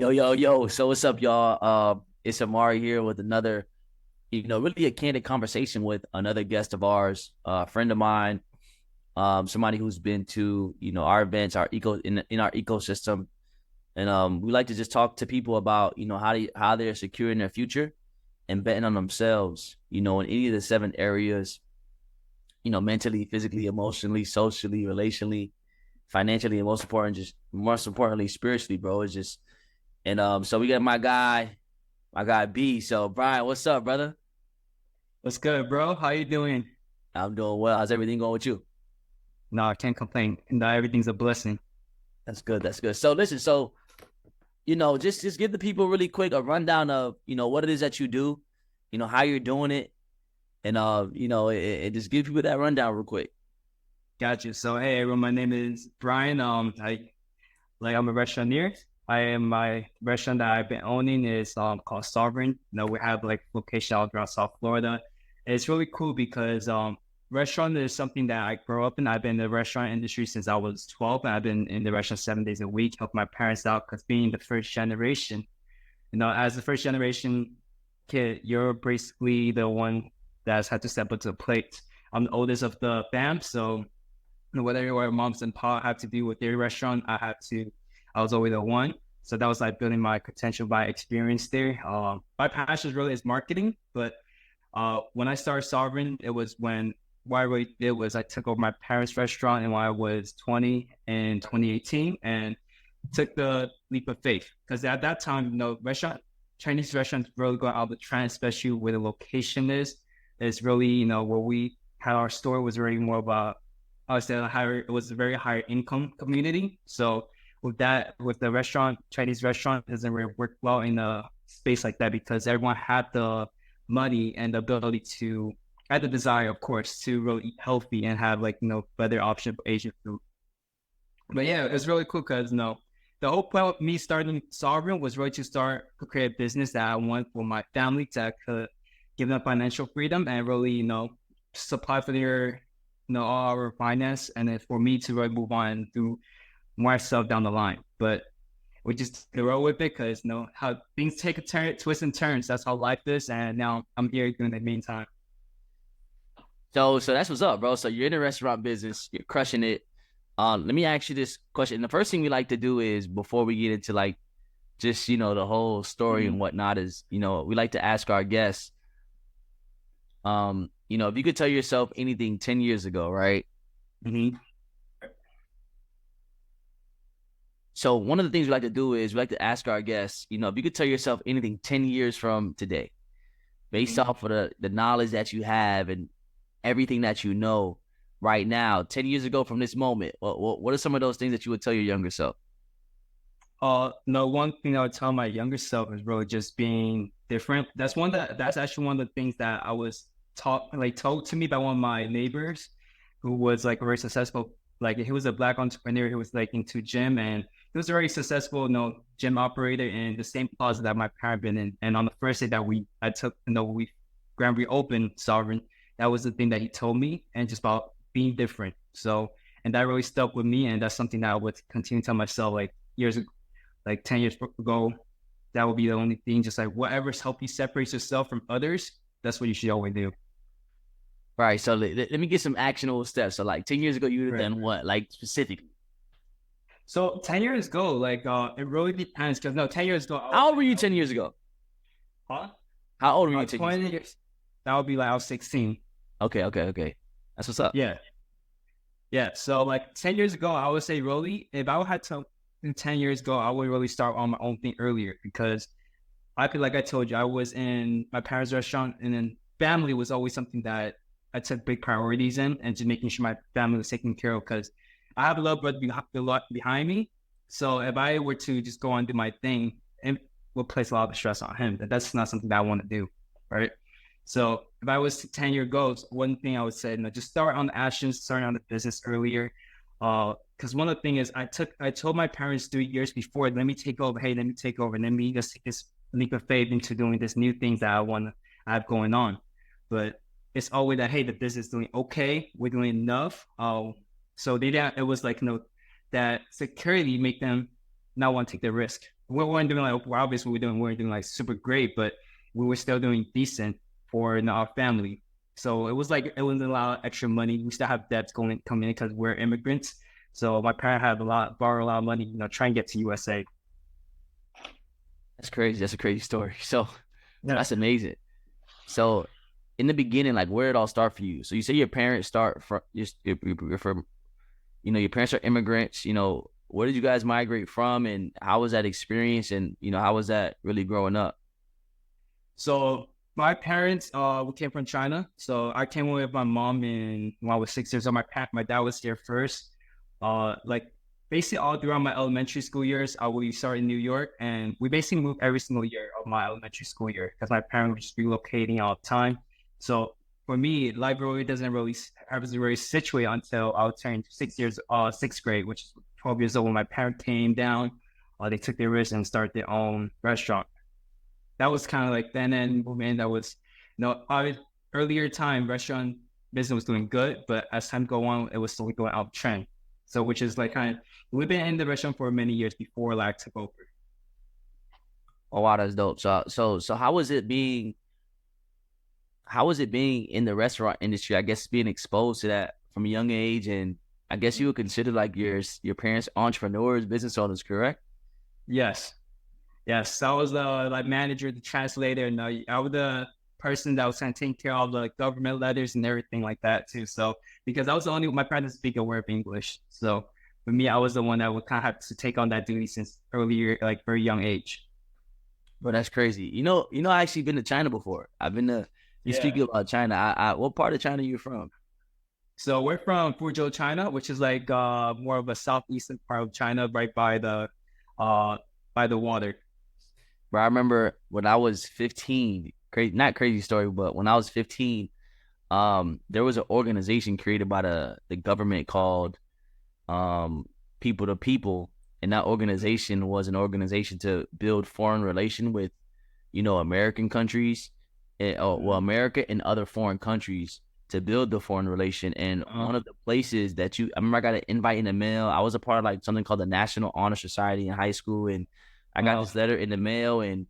Yo, yo, yo. So what's up, y'all? It's Amari here with another, really a candid conversation with another guest of ours, a friend of mine, somebody who's been to, our events, our in our ecosystem. And we like to just talk to people about, how they're securing their future and betting on themselves, in any of the seven areas, mentally, physically, emotionally, socially, relationally, financially, and most importantly, spiritually, bro. It's just so we got my guy B. So Brian, what's up, brother? What's good, bro? How you doing? I'm doing well. How's everything going with you? No, I can't complain. No, everything's a blessing. That's good. That's good. So listen, just give the people really quick a rundown of what it is that you do, how you're doing it, and it just give people that rundown real quick. Gotcha. So, hey, everyone, my name is Brian. I'm a restauranteur. My restaurant that I've been owning is called Sovereign. We have like location all throughout South Florida. It's really cool because restaurant is something that I grew up in. I've been in the restaurant industry since I was 12, and I've been in the restaurant 7 days a week, help my parents out because being the first generation, as the first generation kid, you're basically the one that's had to step up to the plate. I'm the oldest of the fam, so whatever your moms and pa have to do with their restaurant, I was always the one. So that was like building my potential by experience there. My passion really is marketing, but when I started Sovereign, it was when what I really did was I took over my parents' restaurant and when I was 20 in 2018 and took the leap of faith. Because at that time, Chinese restaurants really going out of the trend, especially where the location is. It's really, where we had our store was really more about, I would say, it was a very higher income community. So with the restaurant, Chinese restaurant doesn't really work well in a space like that because everyone had the money and the ability to, had the desire, of course, to really eat healthy and have better option for Asian food. But yeah, it's really cool because the whole point of me starting Sovereign was really to create a business that I want for my family that could give them financial freedom and really, supply for their, all our finance, and then for me to really move on and do myself down the line. But we just roll with it because how things take a turn, twists and turns. That's how life is, and now I'm here doing the meantime. So that's what's up, bro. So you're in the restaurant business, you're crushing it. Let me ask you this question. The first thing we like to do is before we get into like just the whole story and whatnot is we like to ask our guests, if you could tell yourself anything 10 years ago, right? Mm-hmm. So one of the things we like to do is we like to ask our guests, if you could tell yourself anything 10 years from today, based off of the knowledge that you have and everything that you know right now, 10 years ago from this moment, what are some of those things that you would tell your younger self? No, one thing I would tell my younger self is really just being different. That's actually one of the things that I was told to me by one of my neighbors who was like very successful. Like he was a black entrepreneur who was like into gym and he was a very successful, gym operator in the same plaza that my parent been in. And on the first day that I took, we grand reopened Sovereign, that was the thing that he told me and just about being different. So, and that really stuck with me. And that's something that I would continue to tell myself like years ago, like 10 years ago, that would be the only thing. Just like whatever's help you separate yourself from others, that's what you should always do. Right. So let me get some actionable steps. So like 10 years ago, you would have Right. done what, like specifically? So 10 years ago, it really depends. Cause no, 10 years ago, How old were you 10 years ago? huh? How old were you 10 years 20 ago? years. That would be like I was 16. Okay. That's what's up. Yeah. Yeah. So like 10 years ago, I would say really, if I had to 10 years ago, I would really start on my own thing earlier because like I told you, I was in my parents' restaurant and then family was always something that I took big priorities in and just making sure my family was taken care of because I have a little brother behind me. So if I were to just go and do my thing, it would place a lot of stress on him. That's not something that I want to do. Right. So if I was 10 year goals, one thing I would say, just start on the actions, start on the business earlier. Because one of the things is I told my parents 3 years before, let me take over. Hey, let me take over. Let me just take this leap of faith into doing this new things that I have going on. But it's always that, hey, the business is doing okay. We're doing enough. So it was like, that security make them not want to take the risk. we weren't doing like, well, obviously we weren't doing like super great, but we were still doing decent for, you know, our family. So it was like, it wasn't a lot of extra money. We still have debts coming in because we're immigrants. So my parents had borrow a lot of money, you know, try and get to USA. That's crazy. That's a crazy story. So Yeah. that's amazing. So in the beginning, like where did it all start for you? So you say your parents start from you're from, you know, your parents are immigrants, you know, where did you guys migrate from and how was that experience and, you know, how was that really growing up? So my parents, we came from China. So I came with my mom when I was 6 years old. My dad was here first. Like basically all throughout my elementary school years, we started in New York, and we basically moved every single year of my elementary school year because my parents were just relocating all the time. So for me, life really doesn't really happens really situate until I turned sixth grade, which is 12 years old when my parents came down. They took their risk and started their own restaurant. That was kind of like then and movement. That was, you know, earlier time restaurant business was doing good, but as time go on, it was slowly going out trend. So which is like kind of, we've been in the restaurant for many years before like took over. Oh wow, that's dope. So how was it being in the restaurant industry? I guess being exposed to that from a young age, and I guess you would consider like your parents entrepreneurs, business owners, correct? Yes. Yes. I was the like manager, the translator, and I was the person that was kind of taking care of the government letters and everything like that too. So because I was the only my parents speak a word of English. So for me, I was the one that would kind of have to take on that duty since earlier, like very young age. Bro, that's crazy. I actually been to China before. I've been to. You Yeah. speaking about China. I what part of China are you from? So we're from Fuzhou, China, which is like more of a southeastern part of China, right uh by the water. Bro, I remember when I was 15. Crazy, not crazy story, but when I was 15, there was an organization created by the government called People to People, and that organization was an organization to build foreign relation with, you know, American countries, America and other foreign countries to build the foreign relation. And one of the places that I remember I got an invite in the mail. I was a part of like something called the National Honor Society in high school, and I got this letter in the mail. And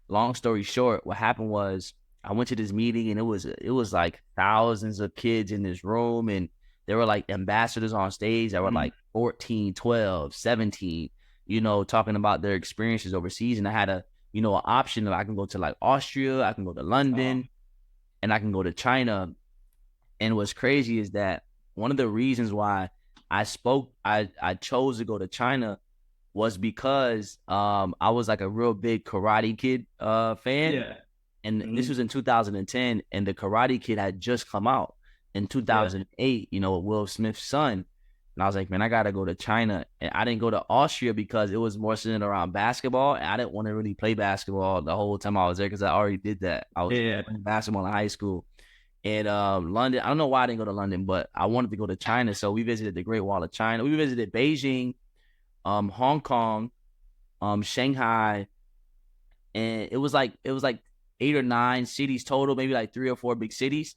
long story short, what happened was I went to this meeting, and it was like thousands of kids in this room, and there were like ambassadors on stage that were like 14, 12, 17, you know, talking about their experiences overseas. And I had an option that I can go to like Austria, I can go to London, and I can go to China. And what's crazy is that one of the reasons why I chose to go to China was because I was like a real big Karate Kid fan. Yeah. And this was in 2010, and the Karate Kid had just come out in 2008, you know, with Will Smith's son. And I was like, man, I got to go to China. And I didn't go to Austria because it was more centered around basketball. And I didn't want to really play basketball the whole time I was there because I already did that. I was playing basketball in high school. And London, I don't know why I didn't go to London, but I wanted to go to China. So we visited the Great Wall of China. We visited Beijing, Hong Kong, Shanghai. And it was like 8 or 9 cities total, maybe like 3 or 4 big cities.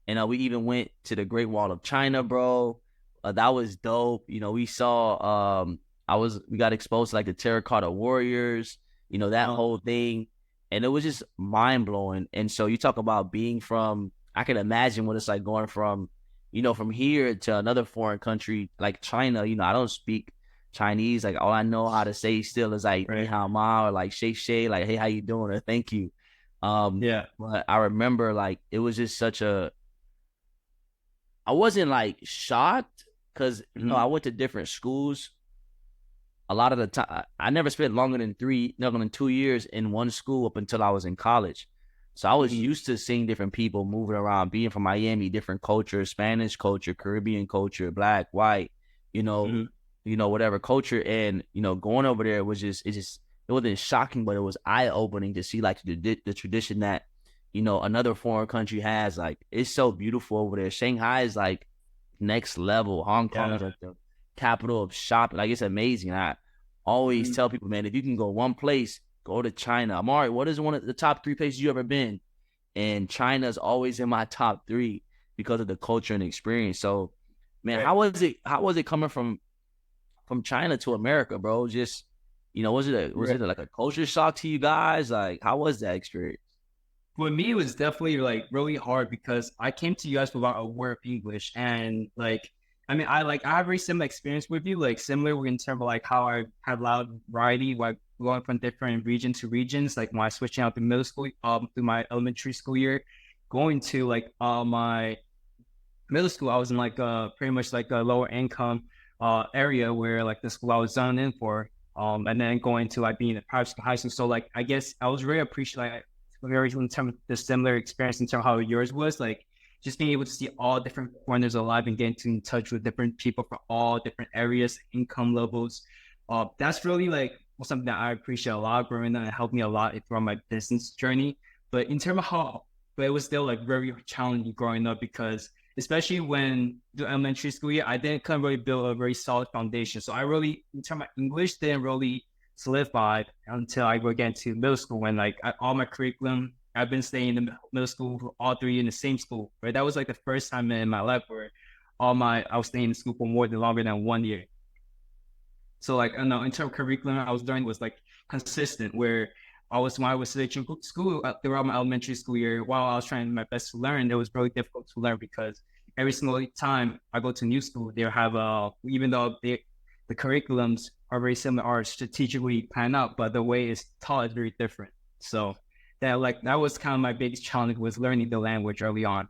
And we even went to the Great Wall of China, bro. That was dope. You know, we saw we got exposed to like the Terracotta Warriors, you know, that whole thing. And it was just mind blowing. And so you talk about being from, I can imagine what it's like going from, you know, from here to another foreign country like China. You know, I don't speak Chinese. Like all I know how to say still is like ni hao ma, or like shay shay, like hey, how you doing, or thank you. But I remember like it was just I wasn't like shocked because you know I went to different schools. A lot of the time, I never spent longer than 2 years in one school up until I was in college. So I was used to seeing different people moving around, being from Miami, different cultures, Spanish culture, Caribbean culture, black, white, you know, whatever culture. And, you know, going over there was it wasn't shocking, but it was eye opening to see like the tradition that, you know, another foreign country has. Like, it's so beautiful over there. Shanghai is like next level. Hong Kong is like the capital of shopping. Like, it's amazing. I always tell people, man, if you can go one place, go to China. Amari, what is one of the top 3 places you ever been? And China's always in my top 3 because of the culture and experience. So, man, how was it coming from China to America, bro? Just Was it like a culture shock to you guys? Like, how was that experience? For me, it was definitely like really hard because I came to US without a word of English, and like, I mean, I have very similar experience with you, like similar in terms of like how I have a lot of variety, like going from different region to regions, like when I switching out to middle school, through my elementary school year, going to like my middle school, I was in like pretty much like a lower income area where like the school I was zoned in for. And then going to like being a private school, high school. So like I guess I was really appreciative like very in terms of the similar experience in terms of how yours was, like just being able to see all different corners of life and getting in touch with different people from all different areas, income levels. That's really like something that I appreciate a lot growing up and helped me a lot throughout my business journey. But in terms of how, but it was still like very challenging growing up because especially when the elementary school year, I didn't kind of really build a very solid foundation. So I really, in terms of English, didn't really solidify until I go again to middle school when like all my curriculum, I've been staying in the middle school for all three in the same school, right? That was like the first time in my life where I was staying in school for more than longer than 1 year. So like, I know in terms of curriculum I was doing was like consistent where when I was switching school throughout my elementary school year, while I was trying my best to learn, it was really difficult to learn because every single time I go to new school, they have even though the curriculums are very similar, are strategically planned out, but the way it's taught is very different. So that was kind of my biggest challenge was learning the language early on.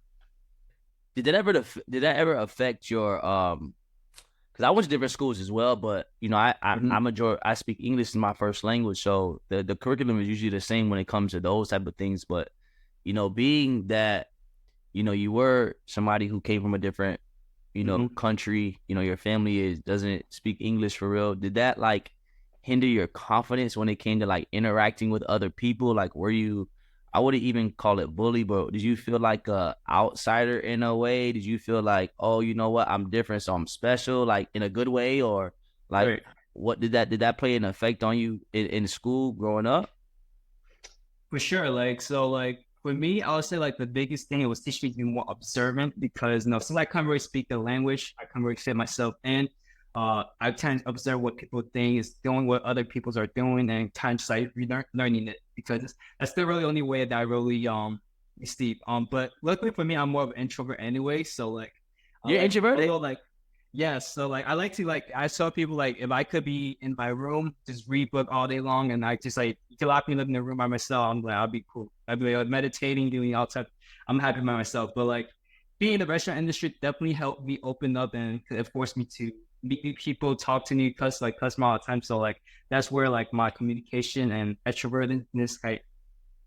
Did that ever affect your because I went to different schools as well, but I speak English as my first language, so the curriculum is usually the same when it comes to those type of things. But being that you were somebody who came from a different country, your family doesn't speak English for real. Did that like hinder your confidence when it came to like interacting with other people? Like, were you? I wouldn't even call it bully, but did you feel like a outsider in a way? Did you feel like, oh, you know what, I'm different, so I'm special, like in a good way, or like Right. what did that play an effect on you in school growing up? For sure. Like, so like for me, I would say like the biggest thing it was teaching me to be more observant because since I can't really speak the language, I can't really fit myself in. I tend to observe what people think is doing, what other people are doing, and kind of just like learning it because that's the really only way that I really receive. But luckily for me, I'm more of an introvert anyway. So like, You're introverted? like yeah, so like I like to like I saw people like if I could be in my room, just read book all day long, and I just like you can lock me up in the room by myself. I'm like I'll be cool. I'll be like, meditating, doing all type. I'm happy by myself. But like being in the restaurant industry definitely helped me open up and it forced me to meet new people, talk to new customer all the time. So like that's where like my communication and extrovertedness like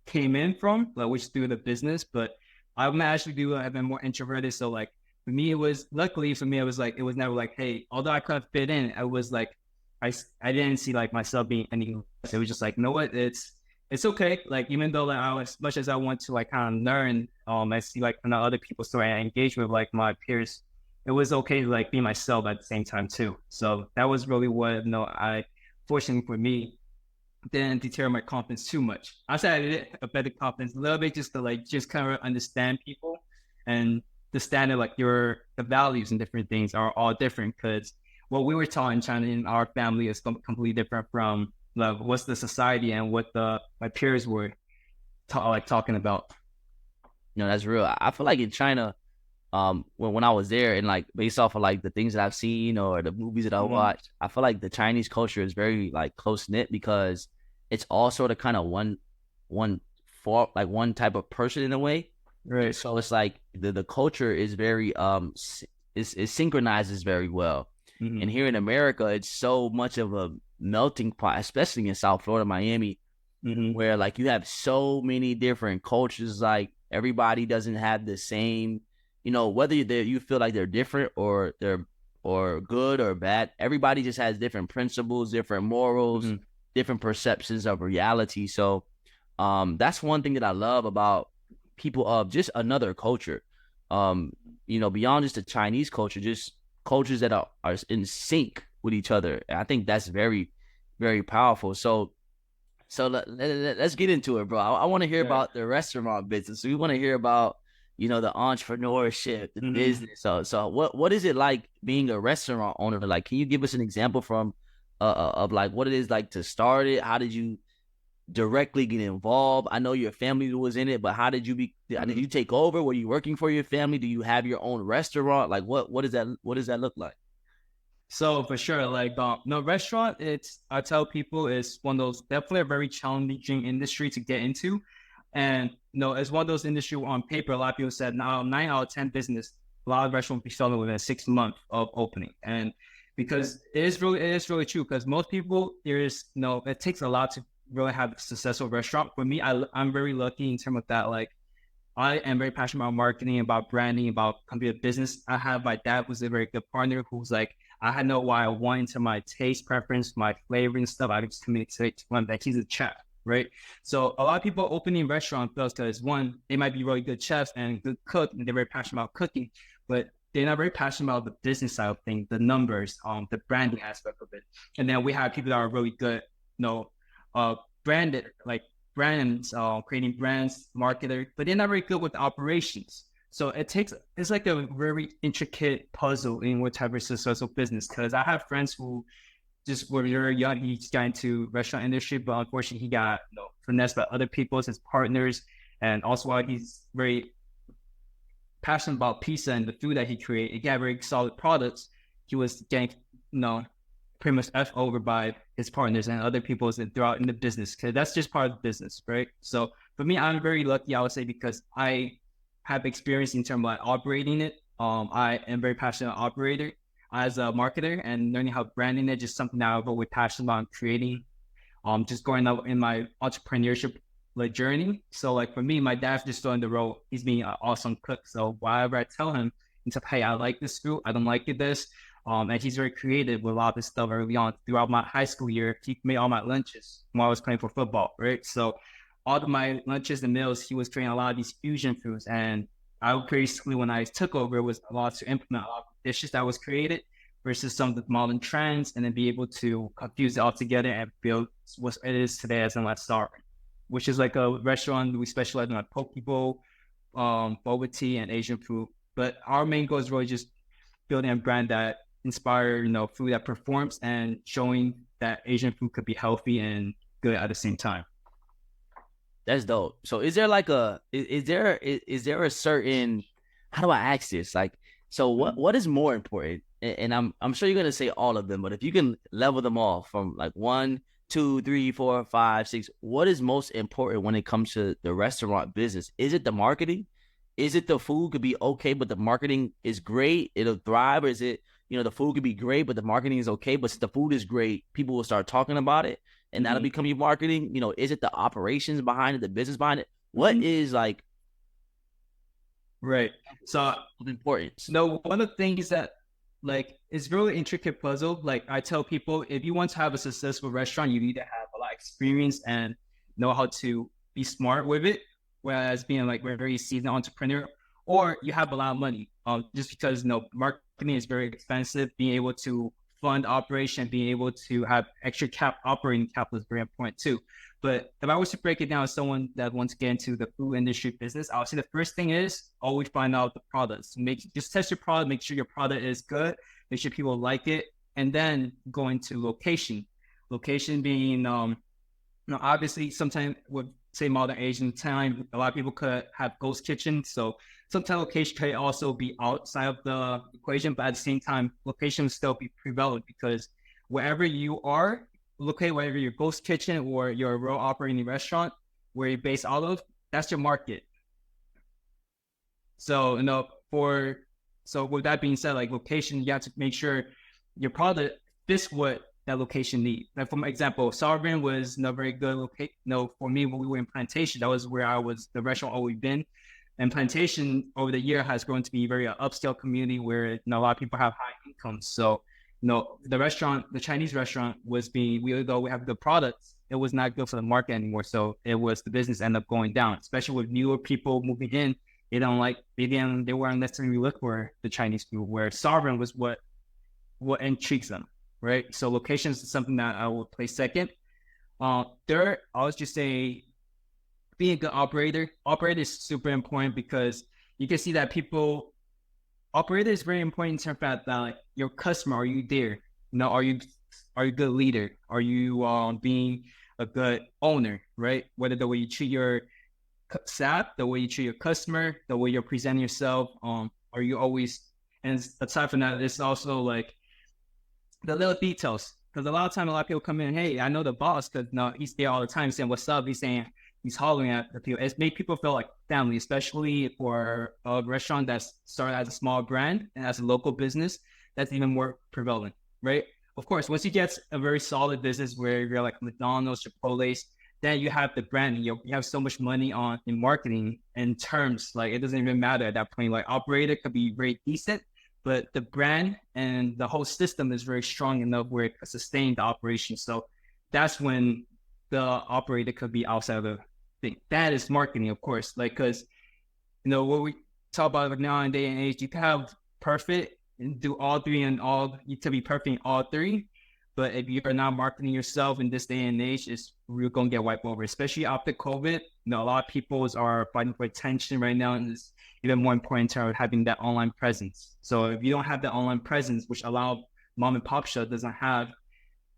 came in from, like which through the business. But I'm actually do have been more introverted. So like for me, luckily for me, it was like, it was never like, hey, although I couldn't fit in, I was like, I didn't see like myself being any less. It was just like, you know what, it's okay. Like, even though like as much as I want to like kind of learn, I see like other people so I engage with like my peers, it was okay to like be myself at the same time too. So that was really what, I, fortunately for me, didn't deter my confidence too much. I said I did a better confidence a little bit just to like just kind of understand people and the standard like the values and different things are all different because what we were taught in China in our family is completely different from like what's the society and what my peers were talking about. That's real. I feel like in China, when I was there and like based off of like the things that I've seen or the movies that I watched, I feel like the Chinese culture is very like close knit because it's all sort of kind of one type of person in a way. Right. So it's like the culture is very it synchronizes very well. And here in America, it's so much of a melting pot, especially in South Florida, Miami, where like you have so many different cultures. Like everybody doesn't have the same, whether you feel like they're different or they're or good or bad. Everybody just has different principles, different morals, different perceptions of reality. So that's one thing that I love about people of just another culture. Beyond just the Chinese culture, just cultures that are in sync with each other. And I think that's very, very powerful. So let's get into it, bro. I want to hear about the restaurant business. We want to hear about, the entrepreneurship, the business. So what is it like being a restaurant owner? Like, can you give us an example from of like what it is like to start it? How did you directly get involved? I know your family was in it, but how did you did you take over? Were you working for your family? Do you have your own restaurant? Like what does that look like? So for sure, like no restaurant, I tell people it's one of those definitely a very challenging industry to get into. And it's one of those industry where on paper, a lot of people said now 9 out of 10 business, a lot of restaurants will be selling within 6 months of opening. And because it is really true, because most people it takes a lot to really have a successful restaurant. For me, I'm very lucky in terms of that. Like I am very passionate about marketing, about branding, about computer business. I have my dad was a very good partner who's like, I had know why I want into my taste preference, my flavor and stuff. I just communicate to him that he's a chef, right? So a lot of people opening restaurants because one, they might be really good chefs and good cook, and they're very passionate about cooking, but they're not very passionate about the business side of things, the numbers, the branding aspect of it. And then we have people that are really good, branded, like brands, creating brands, marketer, but they're not very good with the operations. So it's like a very intricate puzzle in what type of successful business. Because I have friends who just were very young, he just got into restaurant industry, but unfortunately he got finessed by other people as his partners. And also while he's very passionate about pizza and the food that he created, he got very solid products. He was getting, pretty much F over by his partners and other people throughout in the business. Because that's just part of the business, right? So for me, I'm very lucky, I would say, because I have experience in terms of like operating it. I am very passionate operator as a marketer, and learning how branding it just something that I'm really passionate about creating. Just going up in my entrepreneurship journey. So like for me, my dad's just still in the role. He's being an awesome cook. So whatever I tell him, he's like, hey, I like this food. I don't like this. And he's very creative with a lot of this stuff early on. Throughout my high school year, he made all my lunches while I was playing for football, right? So all of my lunches and meals, he was creating a lot of these fusion foods. And I basically, when I took over, it was a lot to implement a lot of dishes that was created versus some of the modern trends, and then be able to confuse it all together and build what it is today as in Last Star, which is like a restaurant. We specialize in like poke bowl, boba tea, and Asian food. But our main goal is really just building a brand that inspire, food that performs, and showing that Asian food could be healthy and good at the same time. That's dope. So is there like is there a certain, how do I ask this? Like, so what is more important? And I'm sure you're gonna say all of them, but if you can level them off from like 1, 2, 3, 4, 5, 6, what is most important when it comes to the restaurant business? Is it the marketing? Is it the food could be okay, but the marketing is great, it'll thrive? Or is it, the food could be great, but the marketing is okay, but the food is great, people will start talking about it, and that'll become your marketing? Is it the operations behind it, the business behind it? What is like, right? So importance? No, one of the things that it's really intricate puzzle. Like I tell people, if you want to have a successful restaurant, you need to have a lot of experience and know how to be smart with it. Whereas being like a very seasoned entrepreneur, or you have a lot of money, just because marketing is very expensive. Being able to fund operation, being able to have extra operating capital is very important too. But if I was to break it down as someone that wants to get into the food industry business, I would say the first thing is always find out the products. Just test your product, make sure your product is good, make sure people like it, and then go into location. Location being, obviously sometimes with say modern Asian time, a lot of people could have ghost kitchen. So sometimes location could also be outside of the equation, but at the same time, location will still be prevalent, because wherever you are, locate whether your ghost kitchen or your real operating restaurant, where you're based out of, that's your market. So, so with that being said, like location, you have to make sure your product fits what that location needs. Like for example, Sovereign was not very good location. For me, when we were in Plantation, that was where the restaurant always been. And Plantation over the year has grown to be very upscale community where a lot of people have high incomes. So, the Chinese restaurant although we have good products, it was not good for the market anymore. So the business ended up going down, especially with newer people moving in. They weren't necessarily look for the Chinese food, where Sovereign was what intrigues them, right? So locations is something that I would place second. Third, I would just say being a good operator. Operator is super important, because you can see that operator is very important in terms of that, like your customer, are you there? Are you Are you a good leader? Are you being a good owner, right? Whether the way you treat your staff, the way you treat your customer, the way you're presenting yourself, are you always, and aside from that, it's also like the little details. Because a lot of time, a lot of people come in, hey, I know the boss, because no, he's there all the time saying, what's up? He's hollering at the people. It's made people feel like family, especially for a restaurant that's started as a small brand and as a local business. That's even more prevalent, right? Of course, once you get a very solid business where you're like McDonald's, Chipotle's, then you have the brand. You have so much money in marketing and terms. Like, it doesn't even matter at that point. Like, operator could be very decent, but the brand and the whole system is very strong enough where it could sustain the operation. So that's when the operator could be outside of the thing. That is marketing, of course. Like, because, what we talk about like now in day and age, you can have perfect and do all three and all, you can be perfect in all three. But if you're not marketing yourself in this day and age, you're going to get wiped over, especially after COVID. A lot of people are fighting for attention right now, and it's even more important in terms of having that online presence. So if you don't have that online presence, which a lot of mom and pop shop doesn't have,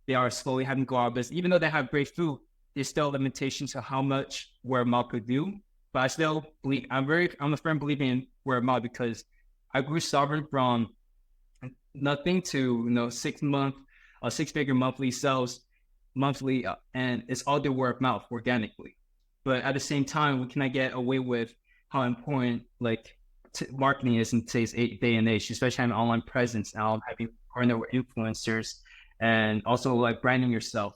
they are slowly having to go out of business. Even though they have great food, there's still limitations to how much word of mouth could do. But I still believe, I'm a firm believer in word of mouth, because I grew Sovereign from nothing to 6-figure monthly sales monthly, and it's all the word of mouth organically. But at the same time, we cannot get away with how important marketing is in today's day and age, especially having online presence, having partner with influencers, and also like branding yourself.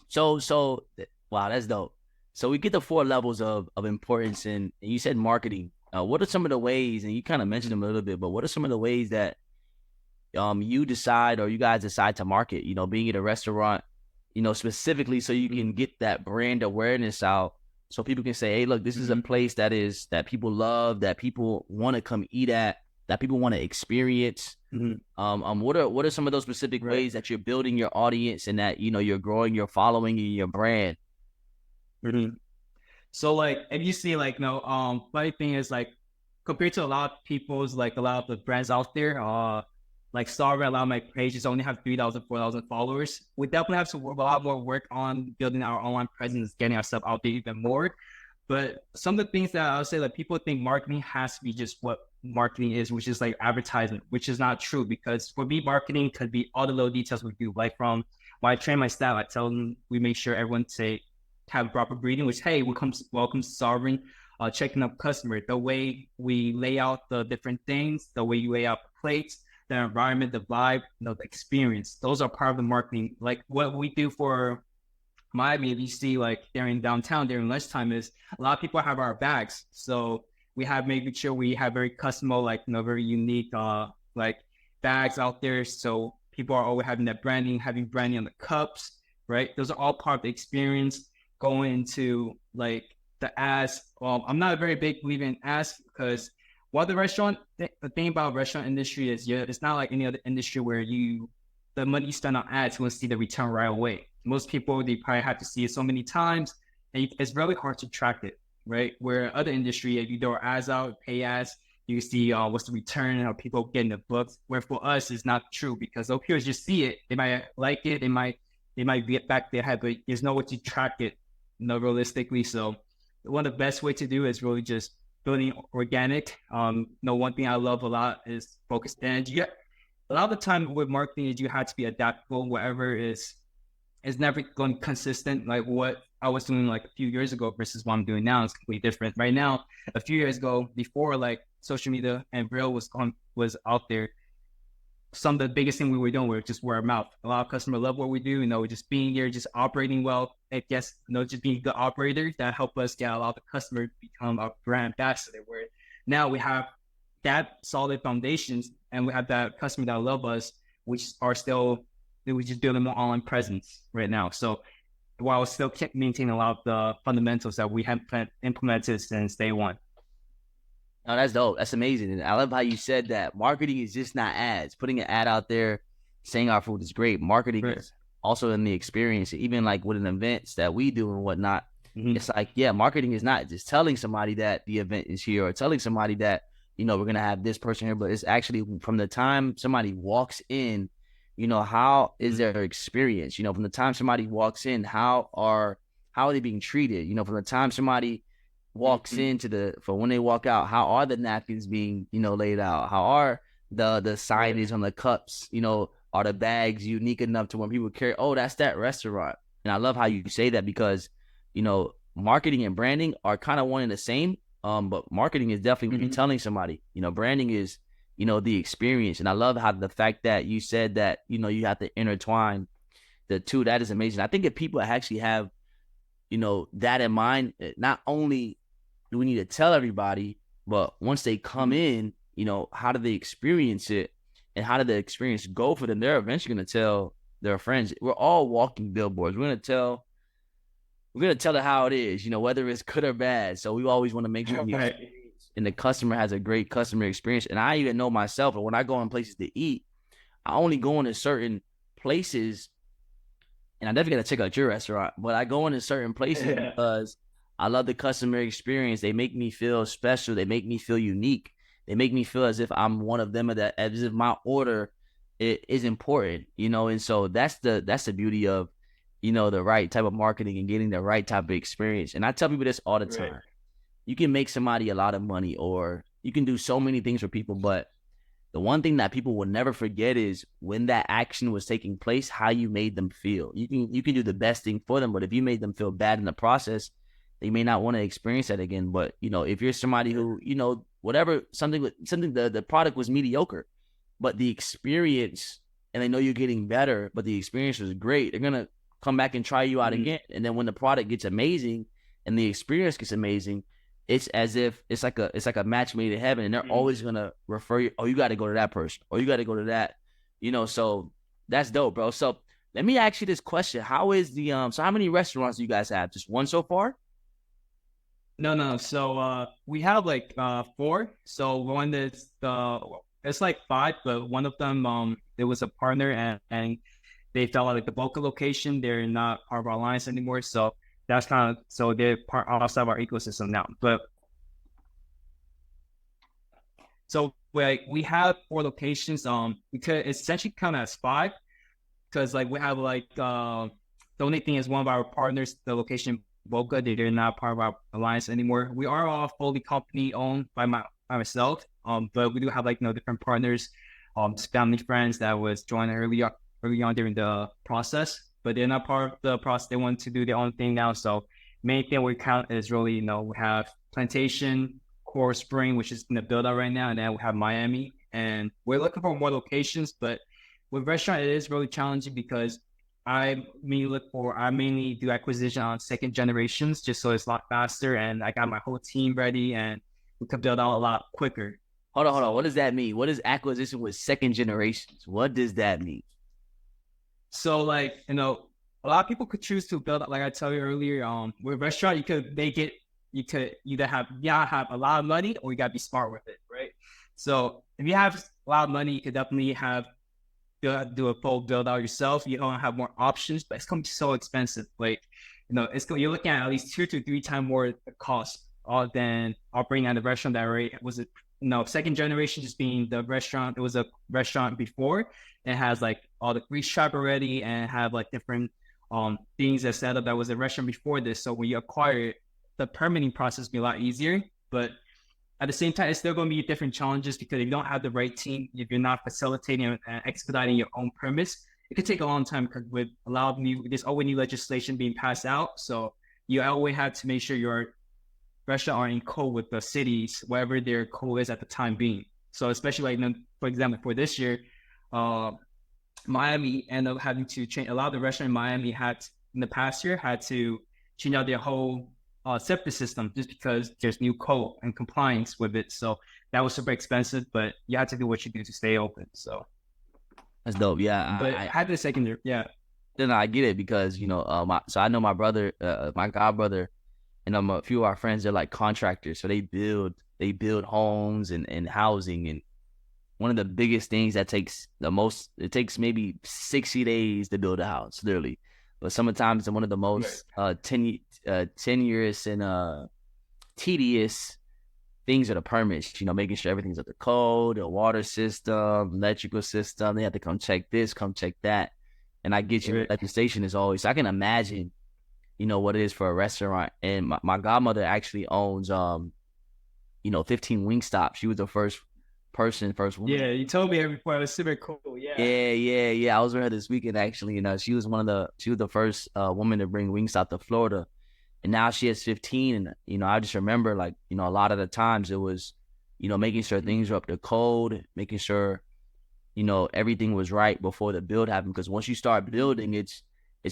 So wow, that's dope. So we get the 4 levels of importance, and you said marketing. What are some of the ways, and you kind of mentioned them a little bit, but what are some of the ways that you decide, or you guys decide to market, being at a restaurant, specifically so you can get that brand awareness out, so people can say, hey, look, this is a place that people love, that people want to come eat at, that people want to experience. What are some of those specific ways that you're building your audience, and that, you're growing your following and your brand? So like, if you see funny thing is, like, compared to a lot of people's, like a lot of the brands out there, like Sovereign, a lot of my pages only have 3,000, 4,000 followers. We definitely have a lot more work on building our online presence, getting ourselves out there even more. But some of the things that I'll say, like, people think marketing has to be just what marketing is, which is like advertisement, which is not true. Because for me, marketing could be all the little details we do. Like, from when I train my staff, I tell them we make sure everyone have proper greeting, which, hey, welcome to Sovereign, checking up customer, the way we lay out the different things, the way you lay out the plates, the environment, the vibe, the experience. Those are part of the marketing. Like, what we do for Miami, if you see, like, during downtown, during lunchtime, is a lot of people have our bags. So we have making sure we have very customized, very unique, like, bags out there. So people are always having having branding on the cups, right? Those are all part of the experience. Going into like the ads. I'm not a very big believer in ads, because while the thing about restaurant industry is, it's not like any other industry where the money you spend on ads, you want to see the return right away. Most people, they probably have to see it so many times, and it's really hard to track it, right? Where other industry, if you throw ads out, pay ads, you see what's the return, how people getting the books. Where for us, it's not true, because those people just see it, they might like it, they might get back their head, but there's no way to track it, realistically. So one of the best way to do is really just building organic. One thing I love a lot is focus. And a lot of the time with marketing is you have to be adaptable. Whatever is never going consistent. Like what I was doing like a few years ago versus what I'm doing now is completely different. Right now, a few years ago, before like social media and real was out there, some of the biggest thing we were doing were just word of mouth. A lot of customers love what we do, just being here, just operating well. I guess, just being good operators that help us get a lot of the customers become our brand ambassador. Where now we have that solid foundations, and we have that customer that love us, which are still, we just building more online presence right now. So while we still keep maintaining a lot of the fundamentals that we have implemented since day one. Oh, that's dope. That's amazing. And I love how you said that marketing is just not ads. Putting an ad out there saying our food is great. Marketing is also in the experience. Even like with an events that we do and whatnot, it's like, marketing is not just telling somebody that the event is here, or telling somebody that, we're going to have this person here, but it's actually from the time somebody walks in how is their experience? From the time somebody walks in, how are they being treated? From the time somebody walks into for when they walk out, how are the napkins being, laid out? How are the signage on the cups? Are the bags unique enough to when people carry, oh, that's that restaurant? And I love how you say that because, marketing and branding are kind of one and the same. But marketing is definitely when you're telling somebody, branding is, the experience. And I love how the fact that you said that, you have to intertwine the two. That is amazing. I think if people actually have, that in mind, not only do we need to tell everybody, but once they come in, how do they experience it and how did the experience go for them? They're eventually going to tell their friends. We're all walking billboards. We're going to tell it how it is, whether it's good or bad. So we always want to make sure and the customer has a great customer experience. And I even know myself, when I go in places to eat, I only go into certain places, and I definitely got to check out your restaurant, but I go into certain places because I love the customer experience. They make me feel special. They make me feel unique. They make me feel as if I'm one of them, as if my order is important, and so that's the beauty of, the right type of marketing and getting the right type of experience. And I tell people this all the time. You can make somebody a lot of money, or you can do so many things for people, but the one thing that people will never forget is when that action was taking place, how you made them feel. You can do the best thing for them, but if you made them feel bad in the process, they may not want to experience that again. But if you're somebody who, whatever, something the product was mediocre, but the experience, and they know you're getting better, but the experience was great, they're gonna come back and try you out again. And then when the product gets amazing and the experience gets amazing, it's as if it's like a match made in heaven, and they're always gonna refer you. Oh, you got to go to that person, or you got to go to that. So that's dope, bro. So let me ask you this question: how is the so how many restaurants do you guys have? Just one so far? No. So we have like 4. So one is it's like 5, but one of them there was a partner and they felt like the Boca location, they're not part of our alliance anymore. So that's so they're part outside of our ecosystem now. But so we have 4 locations. We could essentially count as 5 because like we have like the only thing is one of our partners, the location Boca, they're not part of our alliance anymore. We are all fully company owned by myself. But we do have like different partners, family friends that was joined early on during the process, but they're not part of the process. They want to do their own thing now. So main thing we count is really, we have Plantation, Coral Spring, which is in the build out right now. And then we have Miami, and we're looking for more locations, but with restaurant, it is really challenging because I mainly do acquisition on second generations, just so it's a lot faster. And I got my whole team ready and we can build out a lot quicker. Hold on. What does that mean? What is acquisition with second generations? What does that mean? So like, a lot of people could choose to build up, like I tell you earlier, with restaurant, you could either have a lot of money or you gotta be smart with it, right? So if you have a lot of money, you could definitely do a full build out yourself. You don't have more options, but it's gonna be so expensive. Like, you're looking at least 2 to 3 times more the cost than operating at a restaurant that already was it. Second generation just being the restaurant. It was a restaurant before. It has like all the grease trap already and have like different things that set up that was a restaurant before this. So when you acquire it, the permitting process be a lot easier. But at the same time, it's still going to be different challenges because if you don't have the right team, if you're not facilitating and expediting your own permits, it could take a long time because with a lot of there's always new legislation being passed out. So you always have to make sure your restaurant are in code with the cities, whatever their code is at the time being. So especially like, for example, for this year, Miami ended up having to change. A lot of the restaurants in Miami in the past year had to change out their whole septic system just because there's new code and compliance with it. So that was super expensive, but you had to do what you do to stay open. So that's dope. Yeah, but I had the second year. Yeah. Then I get it because so I know my brother, my god brother, and a few of our friends. They're like contractors, so they build homes and housing. And one of the biggest things that takes it takes maybe 60 days to build a house, literally. But sometimes one of the most tenuous and tedious things are the permits, making sure everything's up to code, the water system, electrical system. They have to come check this, come check that. And I get you, Right. legislation is always, I can imagine, what it is for a restaurant. And my godmother actually owns, 15 Wingstop. She was the first woman. Yeah, you told me before. It was super cool. Yeah. Yeah. I was with her this weekend, actually. She was the first woman to bring Wingstop to Florida. And now she has 15. And, I just remember, like, a lot of the times it was, making sure things were up to code, making sure, everything was right before the build happened. Because once you start building, it's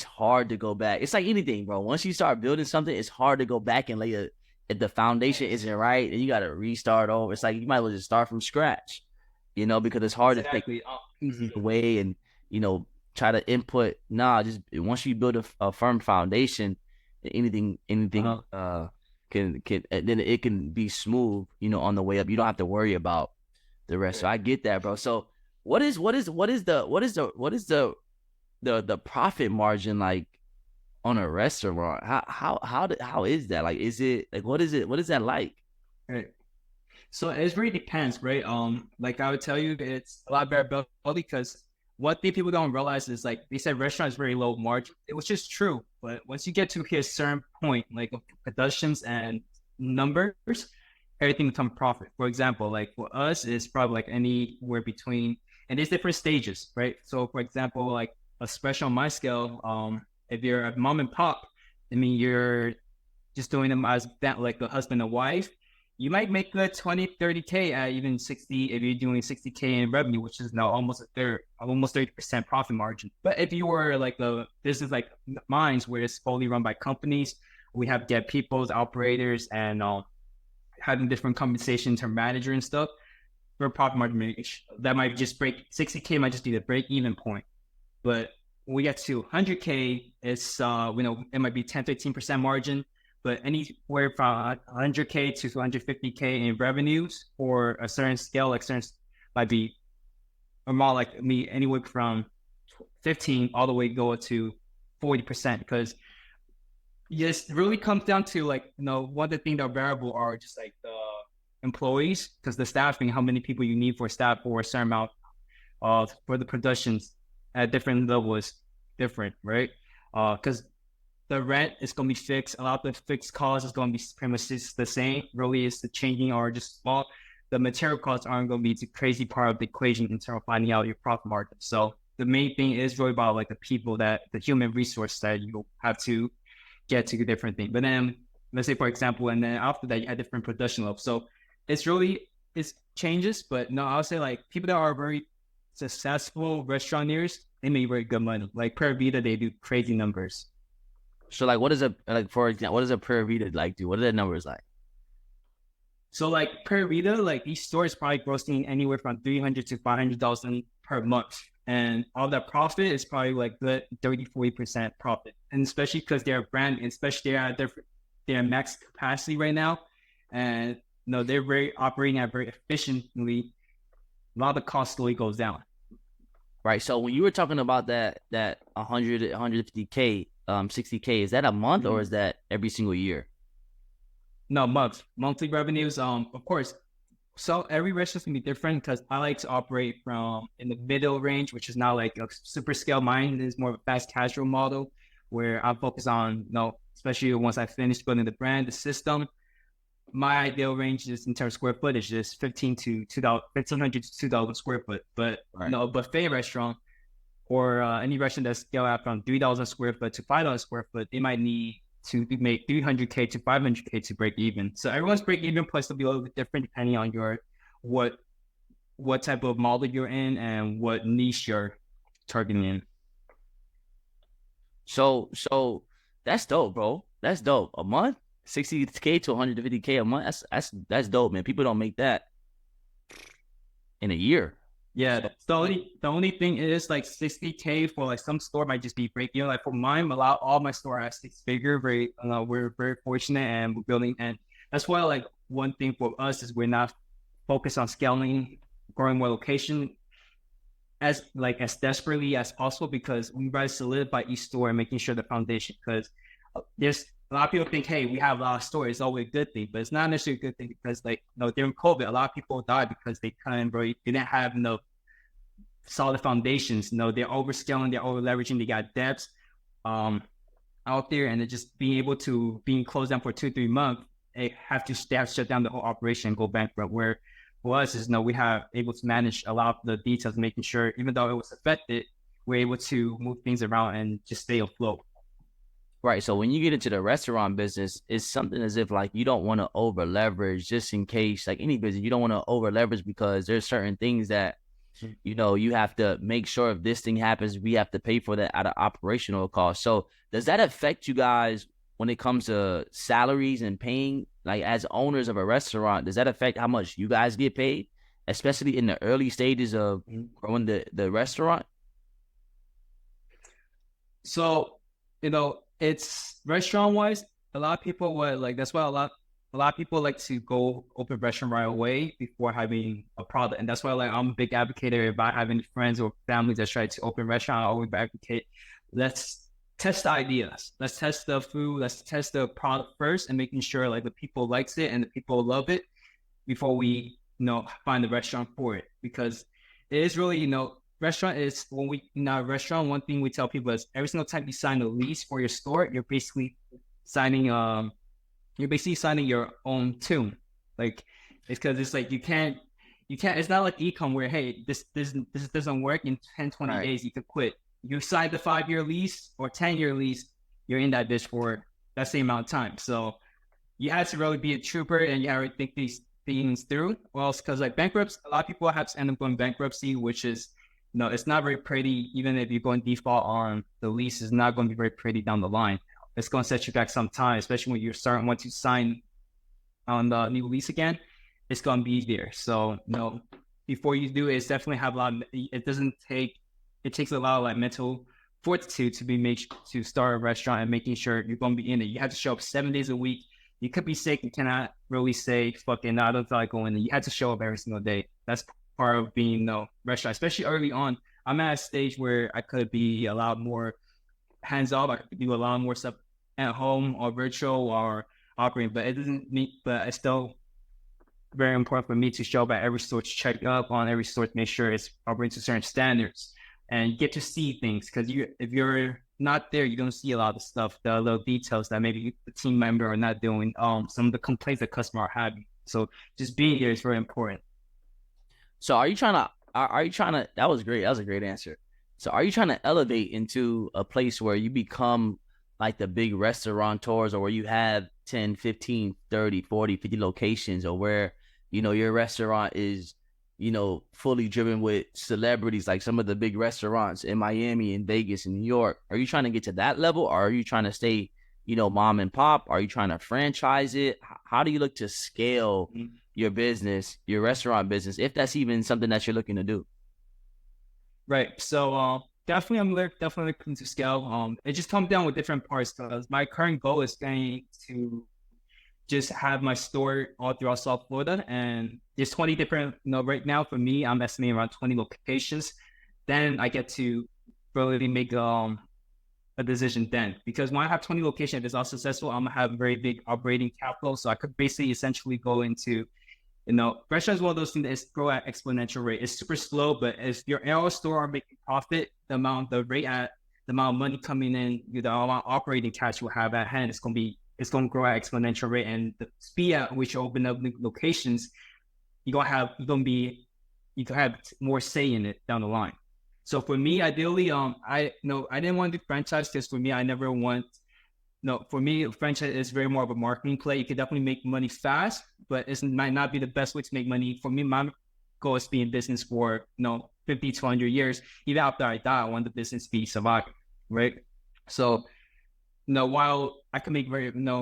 hard to go back. It's like anything, bro. Once you start building something, it's hard to go back and lay if the foundation isn't right, and you got to restart over. It's like you might as well just start from scratch, because it's hard to take easy away and, try to input. Nah, just once you build a firm foundation, anything can then it can be smooth, on the way up. You don't have to worry about the rest. So I get that, bro. So what is the profit margin like on a restaurant? How is that? Like, is it like, what is that like? Right. So it really depends, right? Like I would tell you, it's a lot better because one thing people don't realize is, like they said, restaurant is very low margin, which is true. But once you get to a certain point, like of productions and numbers, everything becomes profit. For example, like for us, it's probably like anywhere between, and there's different stages, right? So for example, like a special on my scale, if you're a mom and pop, I mean, you're just doing them as that, like the husband and wife, you might make good 20, 30K at even 60, if you're doing 60K in revenue, which is now almost 30% profit margin. But if you were like the business like mine, where it's fully run by companies, we have get people's operators and having different compensations for manager and stuff, for profit margin, that might just break 60K might just be the break even point. But when we get to 100K, it's it might be 10, 15% margin. But anywhere from 100K to 250K in revenues for a certain scale, like certain might be, or more like me, anywhere from 15 all the way go to 40%. Because yes, it really comes down to like, one of the things that are variable are just like the employees, because the staffing, how many people you need for staff for a certain amount for the productions at different levels is different, right? Because the rent is going to be fixed. A lot of the fixed costs is going to be pretty much the same. Really, it's the changing or just small. The material costs aren't going to be the crazy part of the equation in terms of finding out your profit margin. So the main thing is really about like the people, the human resource that you have to get to different things. But then let's say, for example, and then after that, you have different production levels. So it's changes, but no, I'll say like people that are very successful restaurateurs, they make very good money. Like Pura Vida, they do crazy numbers. So like, for example, what does a Pura Vida like do? What are the numbers like? So like Pura Vida, like these stores probably grossing anywhere from $300 to $500,000 per month. And all that profit is probably like good 30-40% profit. And especially because they're a brand, and especially they're at their max capacity right now. And they're operating at very efficiently. A lot of the cost slowly goes down. Right. So when you were talking about that 100, 150K, 60K, is that a month or is that every single year? No, monthly revenues. Of course. So every restaurant's gonna be different because I like to operate from in the middle range, which is not like a super scale. Mine is more of a fast casual model where I focus on, especially once I finish building the brand, the system. My ideal range is in terms of square footage is 1,500 to 2,000 square foot. But a buffet restaurant or any restaurant that's scale out from 3,000 square foot to 5,000 square foot, they might need to make 300K to 500K to break even. So everyone's break even price will be a little bit different depending on your what type of model you're in and what niche you're targeting in. So that's dope, bro. That's dope. A month, 60K to 150K a month. That's dope, man. People don't make that in a year. Yeah, the only thing is like 60K for like some store might just be break even. Like for mine, all my store has 6-figure. We're very fortunate and we're building, and that's why like one thing for us is we're not focused on scaling, growing more location as desperately as possible, because we try to solidify each store and making sure the foundation, because there's a lot of people think, hey, we have a lot of stores, it's always a good thing, but it's not necessarily a good thing because like, during COVID, a lot of people died because they didn't have solid foundations. They're overscaling, they're over leveraging, they got debts out there, and they're just being closed down for 2-3 months. They have to shut down the whole operation and go bankrupt. Where for us is we have able to manage a lot of the details, making sure even though it was affected, we're able to move things around and just stay afloat. Right. So when you get into the restaurant business, it's something as if like you don't want to over leverage, just in case, like any business, you don't want to over leverage because there's certain things that, you have to make sure if this thing happens, we have to pay for that out of operational cost. So does that affect you guys when it comes to salaries and paying, like as owners of a restaurant? Does that affect how much you guys get paid, especially in the early stages of growing the restaurant? So, it's restaurant wise, a lot of people would like, that's why a lot of people like to go open restaurant right away before having a product. And that's why like I'm a big advocate. If I have any friends or families that try to open restaurant, I always advocate, let's test the ideas. Let's test the food. Let's test the product first and making sure like the people likes it and the people love it before we, find the restaurant for it. Because it is really, restaurant is when we in our restaurant, one thing we tell people is every single time you sign a lease for your store, you're basically signing your own tune. Like it's because it's like you can't it's not like e-com where hey this doesn't work in 10-20 days you can quit. You sign the 5-year lease or 10-year lease, you're in that dish for that same amount of time. So you have to really be a trooper and you have to think these things through. Well, it's because like bankrupts, a lot of people have to end up going bankruptcy, which is it's not very pretty. Even if you're going default on the lease, is not going to be very pretty down the line. It's going to set you back some time, especially when you're starting, once you sign on the new lease again, it's going to be there. So, before you do it, it's definitely have a lot of, it takes a lot of like mental fortitude to start a restaurant and making sure you're going to be in it. You have to show up 7 days a week. You could be sick. You cannot really say, fucking, no, I don't feel like going in. You have to show up every single day. That's part of being restaurant, especially early on. I'm at a stage where I could be a lot more hands off. I could do a lot more stuff at home or virtual or operating, but it's still very important for me to show up at every store, to check up on every store, to make sure it's operating to certain standards and get to see things. Because if you're not there, you don't see a lot of stuff, the little details that maybe the team member are not doing, some of the complaints that customer are having. So just being here is very important. So are you trying to, that was great. That was a great answer. So are you trying to elevate into a place where you become like the big restaurateurs, or where you have 10, 15, 30, 40, 50 locations, or where, your restaurant is, fully driven with celebrities, like some of the big restaurants in Miami and Vegas and New York? Are you trying to get to that level, or are you trying to stay, mom and pop? Are you trying to franchise it? How do you look to scale your business, your restaurant business, if that's even something that you're looking to do? Right. So definitely I'm definitely looking to scale. It just comes down with different parts, because my current goal is going to just have my store all throughout South Florida, and there's 20 different, right now for me, I'm estimating around 20 locations. Then I get to really make a decision then, because when I have 20 locations, if it's all successful, I'm gonna have a very big operating capital. So I could basically essentially go into, restaurant is one of those things that grow at exponential rate. It's super slow, but if your store are making profit, the amount of money coming in, the amount of operating cash you will have at hand, it's going to grow at exponential rate. And the speed at which you open up new locations, you can have more say in it down the line. So for me, ideally, I didn't want to do franchise, because for me, for me, franchise is very more of a marketing play. You can definitely make money fast, but it might not be the best way to make money. For me, my goal is to be in business for 50 to 100 years. Even after I die, I want the business to be surviving, right? So, while I could make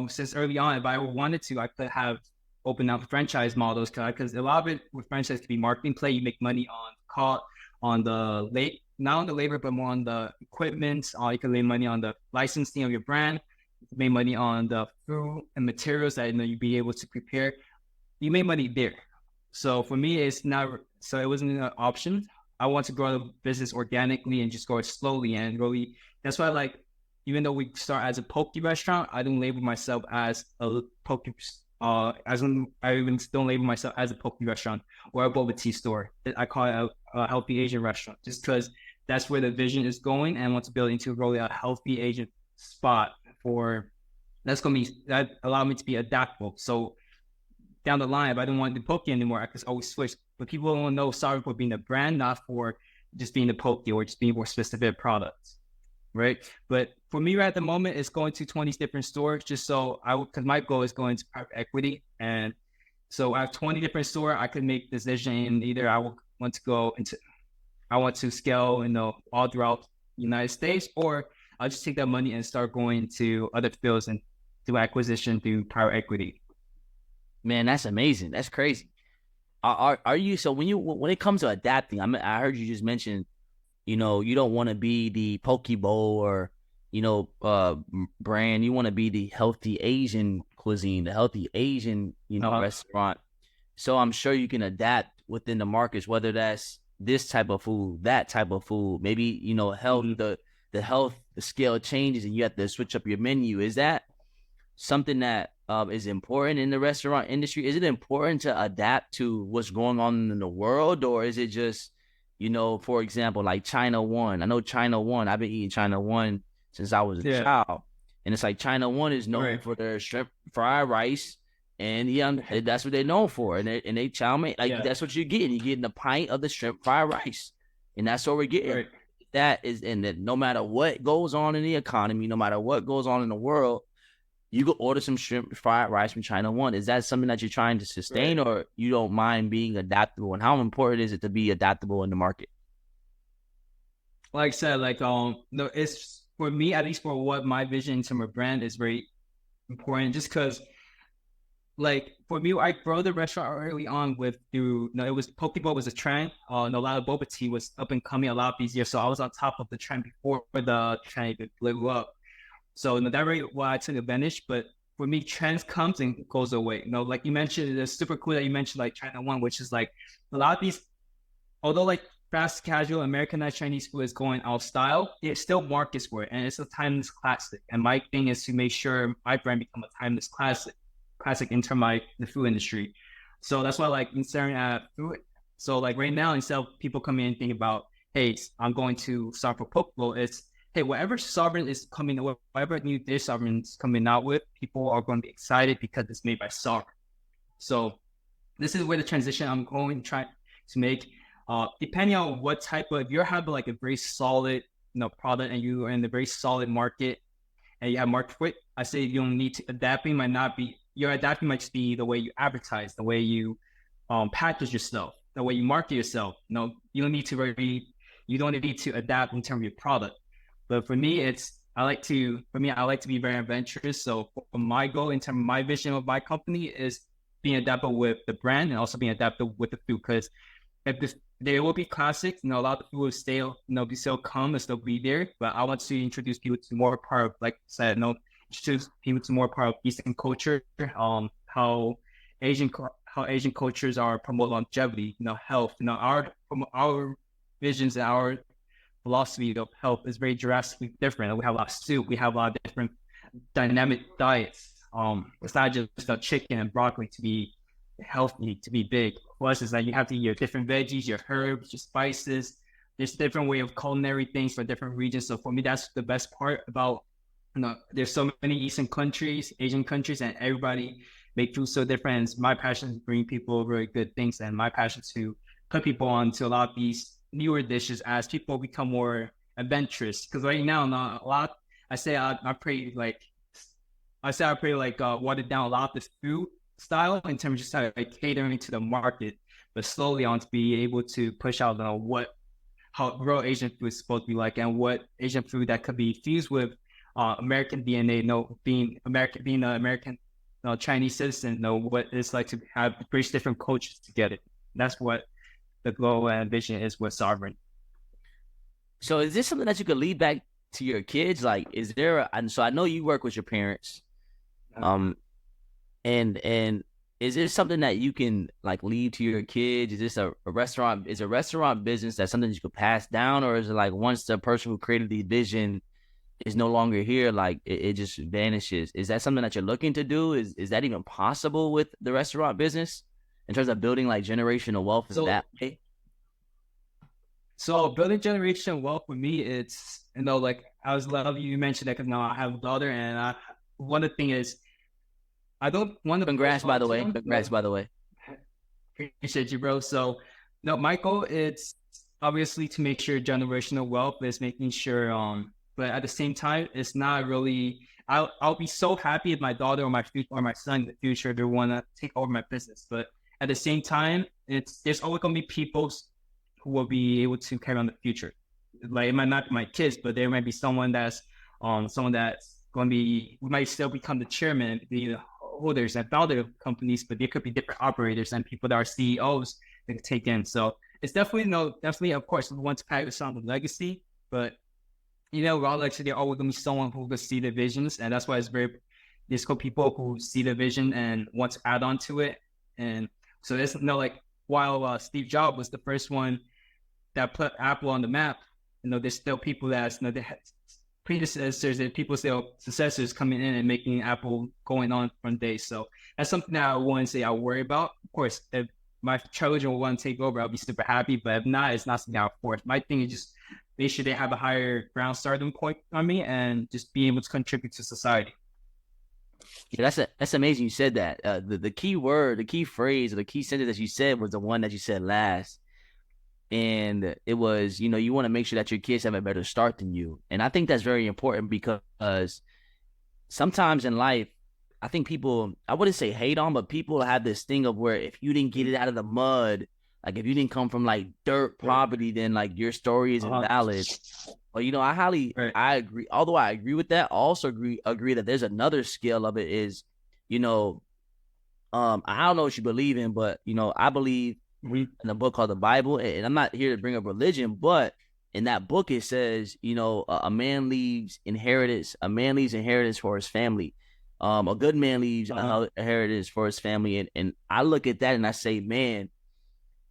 since early on, if I wanted to, I could have opened up franchise models, because a lot of it with franchise can be marketing play. You make money on the not on the labor, but more on the equipment. You can make money on the licensing of your brand. You can make money on the food and materials that you be able to prepare. You make money there. So for me, it wasn't an option. I want to grow the business organically and just grow it slowly. And really, that's why even though we start as a poke restaurant, I don't label myself as a poke. I even don't label myself as a poke restaurant or a boba tea store. I call it a healthy Asian restaurant, just because that's where the vision is going, and I want to build into really a healthy Asian spot that allow me to be adaptable. So down the line, if I don't want to do poke anymore, I can always switch. But people don't know Sovereign for being a brand, not for just being a poke or just being more specific products, right? But for me right at the moment, it's going to 20 different stores, just so because my goal is going to private equity. And so I have 20 different stores. I could make this decision, either I want to scale, all throughout the United States, or I'll just take that money and start going to other fields and do acquisition through private equity. Man, that's amazing. That's crazy. Are you, so when it comes to adapting, I heard you just mention, you don't want to be the poke bowl or, brand. You want to be the healthy Asian cuisine, the healthy Asian, restaurant. So I'm sure you can adapt within the markets, whether that's this type of food, that type of food, maybe, health, the health scale changes and you have to switch up your menu. Is that something that is important in the restaurant industry? Is it important to adapt to what's going on in the world, or is it just, for example, like China One? I know China One. I've been eating China One since I was a child, and it's like China One is known for their shrimp fried rice, and that's what they're known for. And they chow mein, that's what you're getting. You're getting a pint of the shrimp fried rice, and that's what we're getting. Right. That is, and that no matter what goes on in the economy, no matter what goes on in the world, you could order some shrimp fried rice from China One. Is that something that you're trying to sustain, or you don't mind being adaptable? And how important is it to be adaptable in the market? Like I said, no, it's for me, at least for what my vision in terms of brand is very important. Just because, for me, I grow the restaurant early on it was poke bowl was a trend. A lot of boba tea was up and coming a lot these years, so I was on top of the trend before the trend even blew up. So that really why I took advantage. But for me, trends comes and goes away. Like you mentioned, it's super cool that you mentioned like China One, which is like a lot of these, although like fast casual Americanized Chinese food is going out of style, it still markets for it, and it's a timeless classic. And my thing is to make sure my brand become a timeless classic in terms of the food industry. So that's why I like staring at food. So like right now, instead of people coming in and thinking about, hey, I'm going to start for poke bowl, it's, hey, whatever Sovereign is coming, whatever new dish Sovereign is coming out with, people are going to be excited because it's made by Sovereign. So this is where the transition I'm going to try to make. Depending on what type of, if you have like a very solid, product and you are in a very solid market and you have market fit, I say you don't need to adapting might not be, your adapting might just be the way you advertise, the way you package yourself, the way you market yourself. You don't need to adapt in terms of your product. But for me, I like to be very adventurous. So for my goal in terms of my vision of my company is being adaptable with the brand and also being adaptable with the food. Because there will be classics, a lot of the food will still come and still be there. But I want to introduce people to more part of, like I said, introduce people to more part of Eastern culture, how Asian cultures are promote longevity, health. Our visions and our philosophy of health is very drastically different. We have a lot of soup. We have a lot of different dynamic diets. It's not just chicken and broccoli to be healthy, to be big. For us, it's like you have to eat your different veggies, your herbs, your spices. There's different way of culinary things for different regions. So for me, that's the best part about, there's so many Eastern countries, Asian countries, and everybody make food so different. And my passion is to bring people really good things, and my passion to put people on to a lot of these newer dishes as people become more adventurous. Because right now, I pretty watered down a lot of the food style in terms of just like catering to the market, but slowly on to be able to push out how real Asian food is supposed to be like, and what Asian food that could be fused with American DNA. Being an American Chinese citizen, what it's like to have bridge different cultures together. That's what the goal and vision is with Sovereign. So is this something that you could lead back to your kids? Like, is there so I know you work with your parents, and is this something that you can like leave to your kids? Is this a restaurant? Is a restaurant business that something you could pass down, or is it like once the person who created the vision is no longer here, like it just vanishes. Is that something that you're looking to do? Is that even possible with the restaurant business in terms of building like generational wealth that way? So building generation wealth for me, it's, like I was love you mentioned that because now I have a daughter, and one of the thing is I don't want to. Congrats, by the way. Congrats, by the way. Appreciate you, bro. So, no, my goal is obviously to make sure generational wealth is making sure. But at the same time, it's not really. I'll be so happy if my daughter or my son in the future they want to take over my business. But at the same time, there's always gonna be people who will be able to carry on the future. Like it might not be my kids, but there might be someone that's going to be. We might still become the chairman, the holders and founder of companies, but there could be different operators and people that are CEOs that can take in. So it's definitely, of course, we want to pass on the legacy, but actually there always gonna be someone who can see the visions, and that's why there's people who see the vision and want to add on to it. And so there's while Steve Jobs was the first one that put Apple on the map, there's still people that they had predecessors and people still successors coming in and making Apple going on from days. So that's something that I wouldn't say I worry about. Of course, if my children will want to take over, I'll be super happy. But if not, it's not something I'll force. My thing is just make sure they have a higher ground starting point on me and just be able to contribute to society. Yeah, that's amazing. You said that. The key word, the key phrase, or the key sentence that you said was the one that you said last. And it was, you want to make sure that your kids have a better start than you. And I think that's very important because sometimes in life, I think people, I wouldn't say hate on, but people have this thing of where if you didn't get it out of the mud, like if you didn't come from like dirt poverty, then like your story isn't valid. Well, I agree. Although I agree with that, I also agree that there's another scale of it is, I don't know what you believe in, but I believe in a book called the Bible, and I'm not here to bring up religion, but in that book it says, a man leaves inheritance for his family. A good man leaves inheritance for his family, and I look at that and I say, man,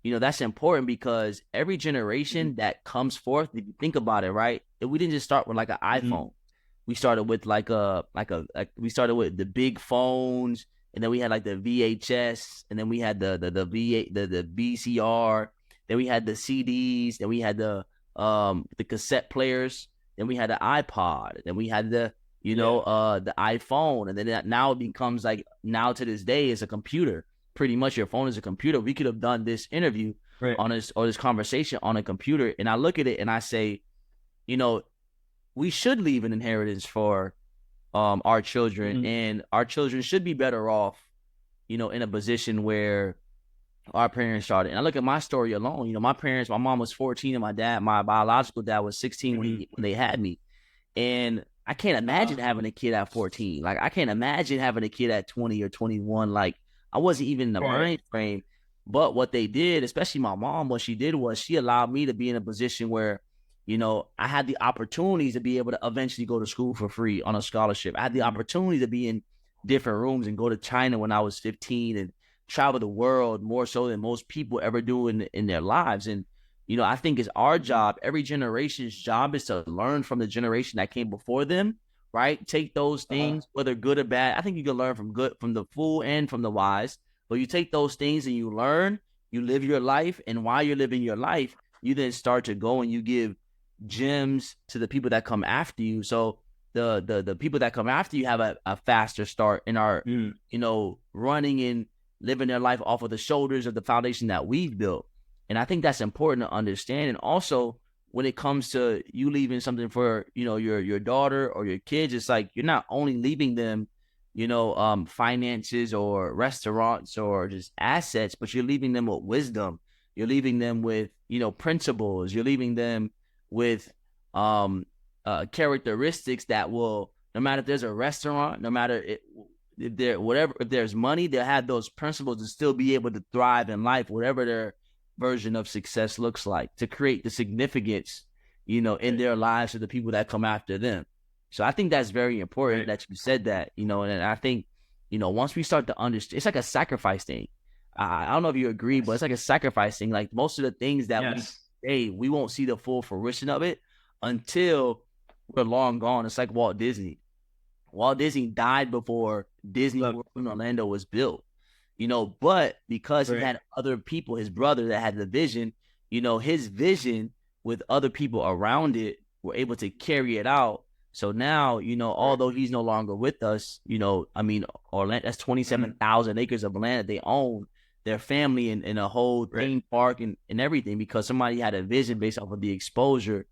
that's important because every generation that comes forth, if you think about it, right? We didn't just start with like an iPhone. We started with we started with the big phones. And then we had like the VHS, and then we had the VCR, then we had the CDs, then we had the cassette players, then we had the iPod, then we had the the iPhone, and then now it becomes like now to this day it's a computer. Pretty much your phone is a computer. We could have done this interview on this or this conversation on a computer, and I look at it and I say, we should leave an inheritance for our children, and our children should be better off, in a position where our parents started. And I look at my story alone. My mom was 14 and my biological dad was 16 when they had me. And I can't imagine having a kid at 14. Like I can't imagine having a kid at 20 or 21. Like I wasn't even in the brain frame. But what they did, especially my mom, what she did was she allowed me to be in a position where I had the opportunities to be able to eventually go to school for free on a scholarship. I had the opportunity to be in different rooms and go to China when I was 15 and travel the world more so than most people ever do in their lives. And, I think it's our job, every generation's job is to learn from the generation that came before them, right? Take those things, whether good or bad. I think you can learn from the fool and from the wise, but you take those things and you learn, you live your life. And while you're living your life, you then start to go and you give gems to the people that come after you. So the people that come after you have a faster start and are running and living their life off of the shoulders of the foundation that we've built. And I think that's important to understand. And also when it comes to you leaving something for your daughter or your kids, it's like you're not only leaving them finances or restaurants or just assets, but you're leaving them with wisdom. You're leaving them with principles. You're leaving them with characteristics that will, no matter if there's a restaurant, no matter if there's money, they'll have those principles to still be able to thrive in life, whatever their version of success looks like, to create the significance, in their lives to the people that come after them. So I think that's very important that you said that, and I think, once we start to understand, it's like a sacrifice thing. I don't know if you agree, but it's like a sacrifice thing. Like most of the things that we won't see the full fruition of it until we're long gone. It's like Walt Disney. Walt Disney died before Disney World in Orlando was built, but because he had other people, his brother that had the vision, his vision with other people around it were able to carry it out. So now, although he's no longer with us, Orlando, that's 27,000 acres of land that they own, their family and a whole theme park and everything, because somebody had a vision based off of the exposure,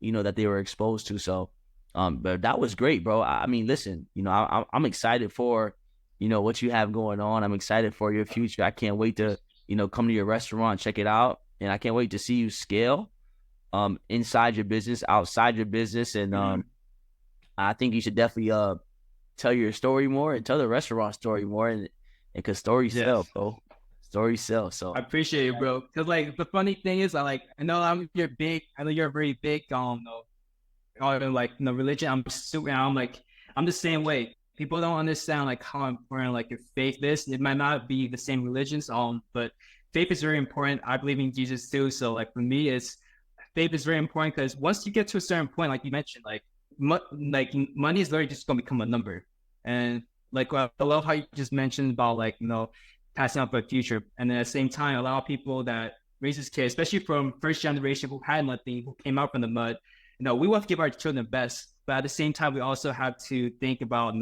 that they were exposed to. So, but that was great, bro. I mean, listen, I'm excited for, what you have going on. I'm excited for your future. I can't wait to, come to your restaurant, check it out. And I can't wait to see you scale, inside your business, outside your business. And, I think you should definitely, tell your story more and tell the restaurant story more. And cause stories sell, bro. Stories sell. So I appreciate it, bro. Cause like the funny thing is, I know you're big. I know you're very big. Religion. I'm the same way. People don't understand like how important like your faith is. It might not be the same religions, but faith is very important. I believe in Jesus too. So like for me, faith is very important, because once you get to a certain point, like you mentioned, like money is literally just gonna become a number. And like I love how you just mentioned about like passing on for the future. And then at the same time, a lot of people that raises kids, especially from first generation who had nothing, who came out from the mud, we want to give our children the best, but at the same time, we also have to think about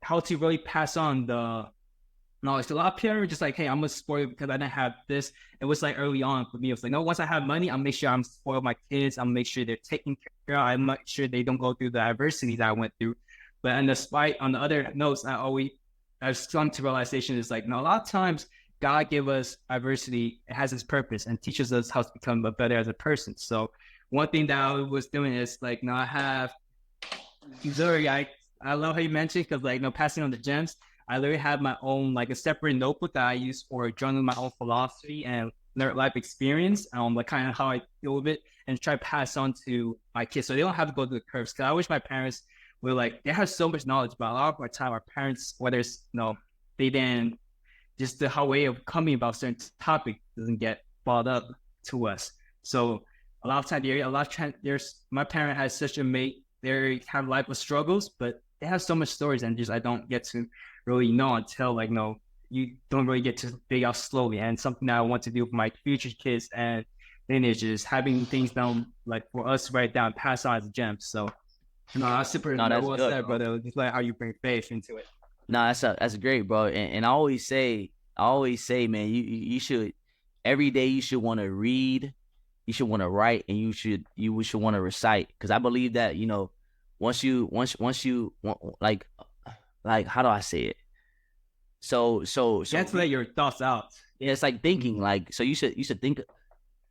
how to really pass on the knowledge. A lot of parents are just like, hey, I'm gonna spoil you because I didn't have this. It was like early on for me. It was like, no, once I have money, I'll make sure I'm spoil my kids. I'll make sure they're taken care of. I'll make sure they don't go through the adversity that I went through. But on the other notes, I've come to realization is like, a lot of times God gave us adversity. It has its purpose and teaches us how to become better as a person. So one thing that I was doing is like, I have Missouri. I love how you mentioned, because like, passing on the gems. I literally have my own like a separate notebook that I use for journaling my own philosophy and life experience, like kind of how I deal with it, and try to pass on to my kids so they don't have to go through the curves. Because I wish my parents were like, they have so much knowledge, but a lot of our time, our parents, whether it's they didn't, just the how way of coming about certain topic doesn't get brought up to us. So a lot of time, my parent has such a mate. They have life of struggles, but they have so much stories, and just I don't get to really know until like you don't really get to figure out slowly. And something that I want to do for my future kids and lineages, having things down like for us to write down, pass on as gems. So that's super. That's good, that, brother. Just like how you bring faith into it. No, that's great, bro. And I always say, man, you should every day you should want to read, you should want to write, and you should want to recite, because I believe that once you like how do I say it? So you have to let your thoughts out. Yeah, it's like thinking. Like, so you should think.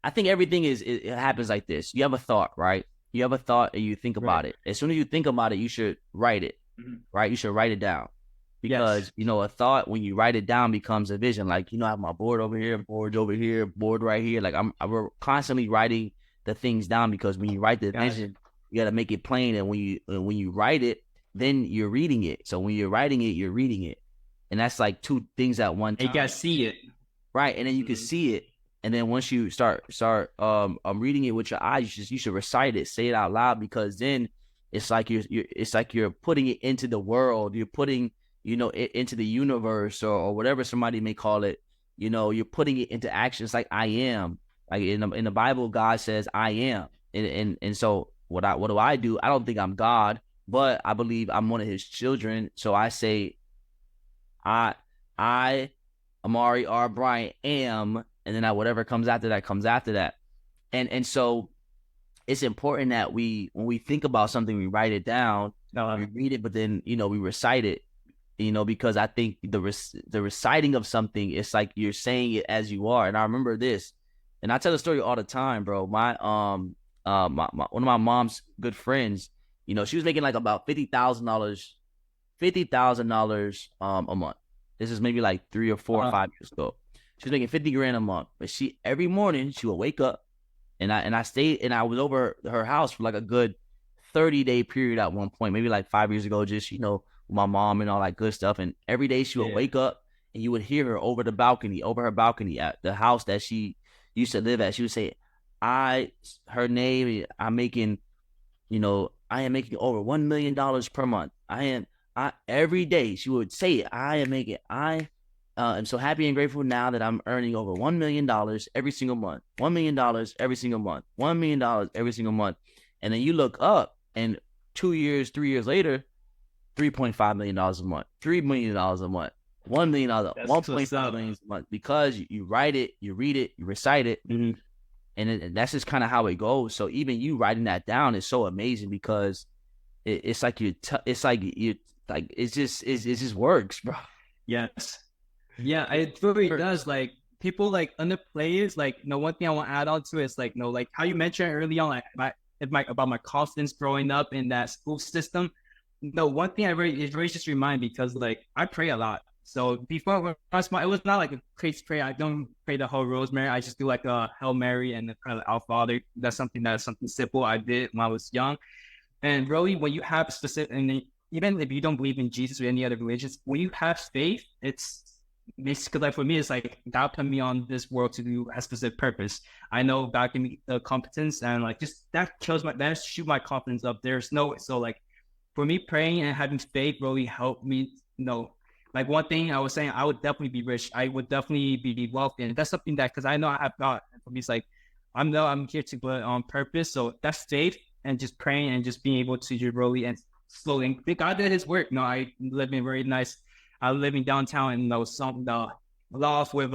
I think everything it happens like this. You have a thought, right? You have a thought and you think about it. As soon as you think about it, you should write it, right? You should write it down, because a thought, when you write it down, becomes a vision. Like, I have my board over here, board over here, board right here. Like we're constantly writing the things down, because when you write the vision, you got to make it plain. And when you write it, then you're reading it. So when you're writing it, you're reading it, and that's like two things at one time. You gotta see it, right? And then you can see it. And then once you start reading it with your eyes, you should recite it, say it out loud, because then it's like you're putting it into the world. You're putting it into the universe, or whatever somebody may call it. You're putting it into action. It's like I am. Like in the Bible, God says I am. And so what do I do? I don't think I'm God, but I believe I'm one of His children. So I say, I Amari R. Bryant am. And then whatever comes after that comes after that. And so it's important that when we think about something, we write it down, we read it, but then, we recite it, because I think the reciting of something, it's like you're saying it as you are. And I remember this, and I tell the story all the time, bro. My one of my mom's good friends, she was making like about $50,000 a month. This is maybe like 3 or 4 or 5 years ago. She was making $50,000 a month, but every morning she would wake up, and I stayed, and I was over her house for like a good 30-day period at one point, maybe like 5 years ago, just with my mom and all that good stuff. And every day she would wake up, and you would hear her over her balcony at the house that she used to live at. She would say, her name, I'm making, I am making over $1 million per month. Every day she would say it. I am making, I am so happy and grateful now that I'm earning over $1 million every single month. $1 million every single month. $1 million every single month. And then you look up and 2 years, 3 years later, $3.5 million a month, $3 million a month, $1 million, $1.5 million a month, because you write it, you read it, you recite it. Mm-hmm. And that's just kind of how it goes. So even you writing that down is so amazing, because it's like it just works, bro. Yes. Yeah, it really does. Like, people like underplay is like, one thing I want to add on to is like, like how you mentioned early on, like about my confidence growing up in that school system. One thing it really just remind me, because like I pray a lot. So before when I was small, it was not like a crazy prayer. I don't pray the whole Rosemary. I just do like a Hail Mary and kind of Our Father. That's something simple I did when I was young. And really, when you have specific, and even if you don't believe in Jesus or any other religions, when you have faith, it's basically like, for me, it's like God put me on this world to do a specific purpose. I know God give me the competence, and like just that shoot my confidence up. So like for me, praying and having faith really helped me. Like one thing I was saying, I would definitely be rich. I would definitely be wealthy, and that's something that, because I know I have God. For me, it's like I'm here to put on purpose. So that's faith, and just praying and just being able to just really and slowly. God did His work. I live in very nice. I live in downtown, and some loft with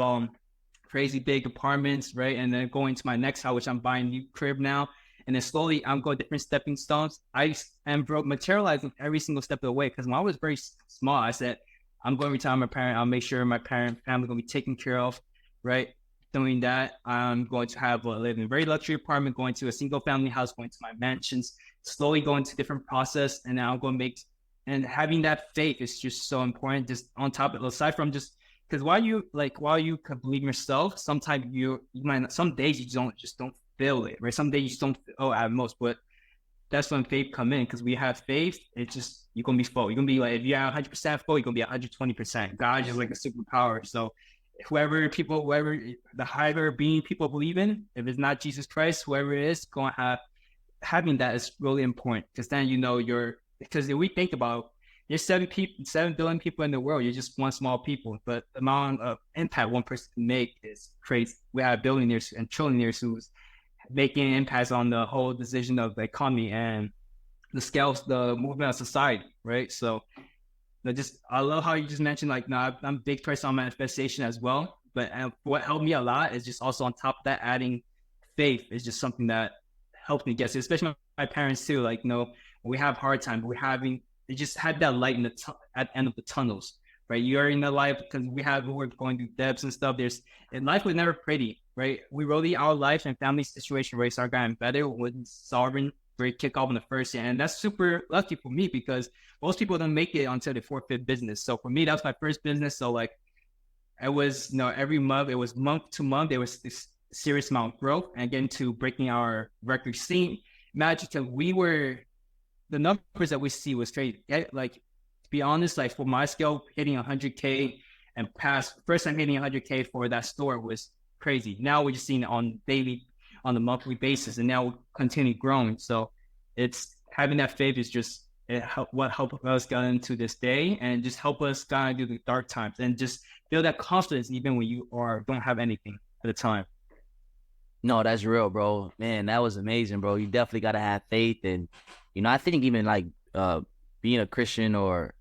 crazy big apartments, right? And then going to my next house, which I'm buying a new crib now. And then slowly I'm going different stepping stones. I am materializing every single step of the way, because when I was very small, I said, I'm going to retire my parent. I'll make sure my family going to be taken care of, right? Doing that, I'm going to live in a very luxury apartment, going to a single family house, going to my mansions, slowly going to different process. And now I'm going to and having that faith is just so important. Just on top of it, aside from just, because while you can believe in yourself, sometimes you might, some days you don't feel it, right? Some days you just don't feel at most, but that's when faith come in, because we have faith. It's just, you're going to be full. You're going to be like, if you're 100% full, you're going to be 120%. God is like a superpower. So whoever the higher being people believe in, if it's not Jesus Christ, whoever it is, going to having that is really important, because then because if we think about, there's 7 billion people in the world, you're just one small people, but the amount of impact one person can make is crazy. We have billionaires and trillionaires who's making impacts on the whole decision of the economy and the movement of society, right? So I love how you just mentioned, like, I'm a big person on manifestation as well, but what helped me a lot is just also on top of that, adding faith is just something that helped me get to, especially my parents too. Like, we have hard time, they just had that light at the end of the tunnels, right? You're in the life, because we're going through depths and stuff. And life was never pretty, right? Our life and family situation rates are getting better when sovereign rate kick off in the first year. And that's super lucky for me, because most people don't make it until the 4th, 5th business. So for me, that was my first business. So like, it was, every month, it was month to month, there was this serious amount of growth, and getting to breaking our record scene. Imagine the numbers that we see was crazy. Like, to be honest, like for my scale, hitting 100K and first time hitting 100K for that store was crazy. Now we're just seeing it on a monthly basis, and now we continue growing. So it's having that faith is just what helped us get into this day, and just help us kind of do the dark times, and just feel that confidence even when you don't have anything at the time. No, that's real, bro. Man, that was amazing, bro. You definitely got to have faith. And, I think even like being a Christian, or,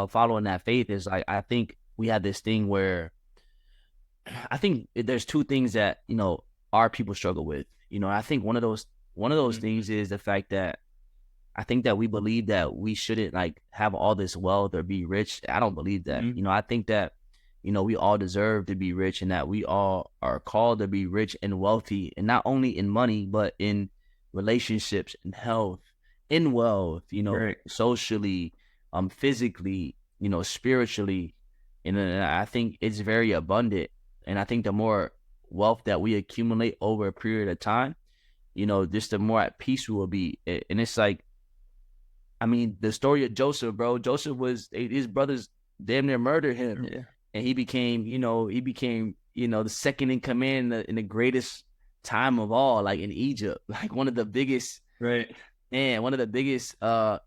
following that faith is like, I think we have this thing where I think there's 2 things that, our people struggle with. I think one of those Mm-hmm. things is the fact that I think that we believe that we shouldn't like have all this wealth or be rich. I don't believe that. Mm-hmm. I think that, we all deserve to be rich, and that we all are called to be rich and wealthy, and not only in money, but in relationships, in health, in wealth, Right. socially, physically, spiritually. And I think it's very abundant. And I think the more wealth that we accumulate over a period of time, just the more at peace we will be. And it's like, I mean, the story of Joseph, bro. Joseph his brothers damn near murdered him. Yeah. And he became, the second in command in the greatest time of all, like in Egypt, like one of the biggest, Right. man, one of the biggest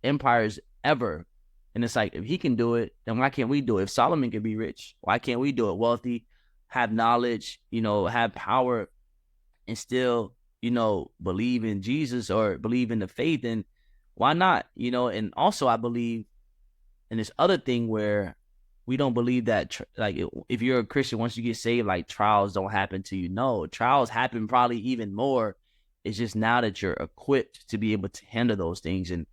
empires ever. And it's like, if he can do it, then why can't we do it? If Solomon can be rich, why can't we do it? Wealthy, have knowledge, have power, and still, believe in Jesus or believe in the faith, and why not? And also I believe in this other thing where we don't believe that like if you're a Christian, once you get saved, like trials don't happen to you. No, trials happen probably even more. It's just now that you're equipped to be able to handle those things. And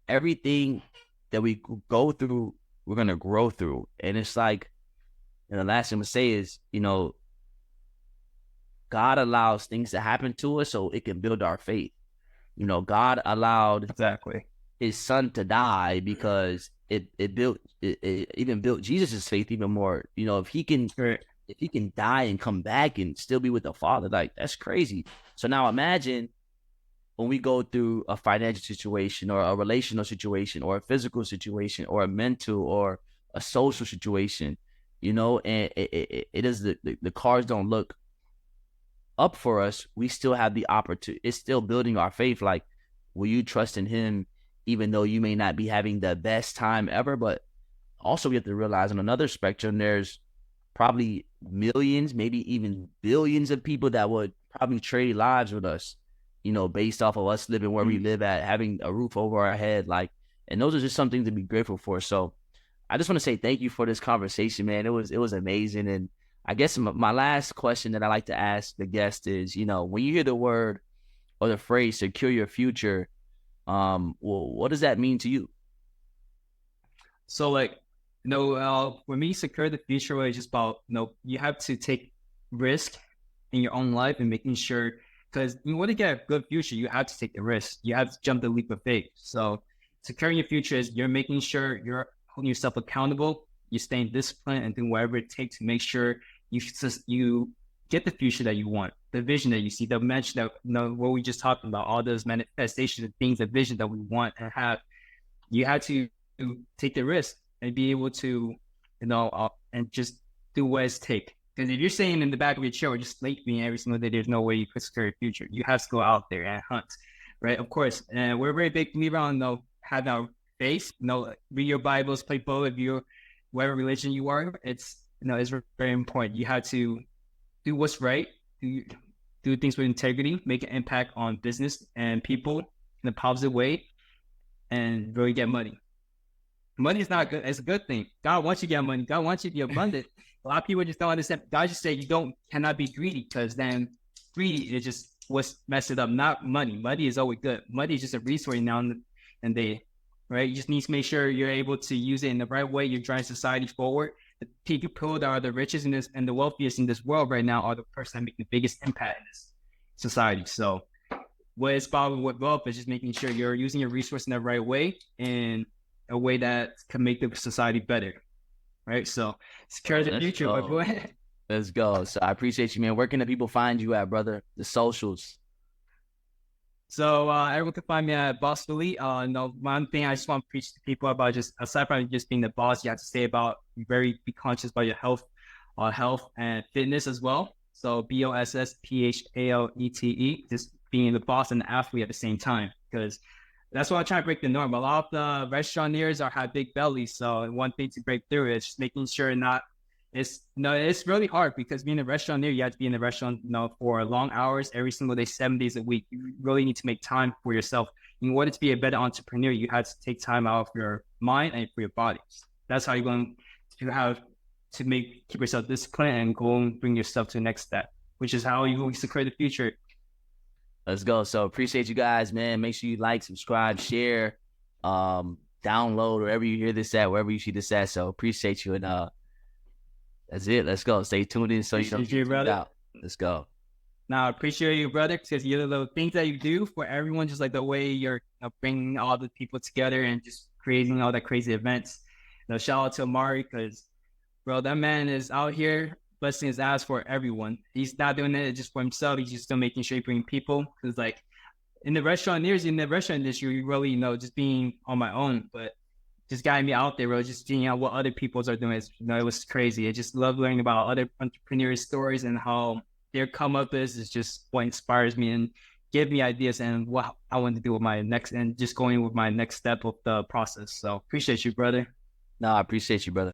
everything that we go through, we're gonna grow through. And it's like, and the last thing I'm gonna say is, God allows things to happen to us so it can build our faith. God allowed Exactly. his son to die because it even built Jesus's faith even more. If he can Right. if he can die and come back and still be with the Father, like, that's crazy. So now imagine when we go through a financial situation or a relational situation or a physical situation or a mental or a social situation, and it is the cards don't look up for us. We still have the opportunity. It's still building our faith. Like, will you trust in him even though you may not be having the best time ever? But also we have to realize on another spectrum, there's probably millions, maybe even billions of people that would probably trade lives with us, based off of us living where we live at, having a roof over our head. Like, and those are just something to be grateful for. So I just want to say thank you for this conversation, man. It was amazing. And I guess my last question that I like to ask the guest is, when you hear the word or the phrase secure your future, well, what does that mean to you? So like, for me, secure the future is just about, you have to take risk in your own life and making sure, because in order to get a good future, you have to take the risk. You have to jump the leap of faith. So securing your future is you're making sure you're holding yourself accountable, you're staying disciplined and doing whatever it takes to make sure you get the future that you want, the vision that you see, the mention that, what we just talked about, all those manifestations of things, the vision that we want and have. You have to take the risk and be able to, and just do what it takes. Because if you're saying in the back of your chair or just sleeping every single day, there's no way you could secure your future. You have to go out there and hunt, right? Of course, and we're a very big believer on having our faith. Read your Bibles, play ball. If you're whatever religion you are, it's it's very important. You have to do what's right, do things with integrity, make an impact on business and people in a positive way, and really get money. Money is not good. It's a good thing. God wants you to get money. God wants you to be abundant. A lot of people just don't understand. God just say cannot be greedy, because then greedy is just what's messed it up. Not money. Money is always good. Money is just a resource now and then, right? You just need to make sure you're able to use it in the right way. You're driving society forward. The people that are the richest in this and the wealthiest in this world right now are the person that make the biggest impact in this society. So what it's about with wealth is just making sure you're using your resource in the right way and a way that can make the society better, right? So secure the future. But go ahead. Let's go. So I appreciate you, man. Where can the people find you at, brother? The socials. So everyone can find me at Boss Elite. One thing I just want to preach to people about, just aside from just being the boss, you have to stay about be conscious about your health and fitness as well. So BOSSPHALETE, just being the boss and the athlete at the same time, because that's what I'm trying to break the norm. A lot of the restaurateurs have big bellies. So one thing to break through is just making sure it's really hard, because being a restaurateur, you have to be in the restaurant, for long hours, every single day, 7 days a week. You really need to make time for yourself. In order to be a better entrepreneur, you have to take time out of your mind and for your body. That's how you're going to have to keep yourself disciplined and go and bring yourself to the next step, which is how you will secure the future. Let's go. So appreciate you guys, man. Make sure you like, subscribe, share, download wherever you hear this at, wherever you see this at. So appreciate you. And that's it. Let's go. Stay tuned in so you don't get tuned out. Let's go. Now, I appreciate you, brother, because you're the things that you do for everyone, just like the way you're bringing all the people together and just creating all that crazy events. Shout out to Amari, because, bro, that man is out here blessing his ass for everyone. He's not doing it just for himself. He's just still making sure he brings people. Because, like, in the restaurant industry, you really, just being on my own, but just got me out there, bro. Just seeing out what other people are doing. It was crazy. I just love learning about other entrepreneurs' stories and how their come up is just what inspires me and give me ideas and what I want to do with my next, and just going with my next step of the process. So appreciate you, brother. No, I appreciate you, brother.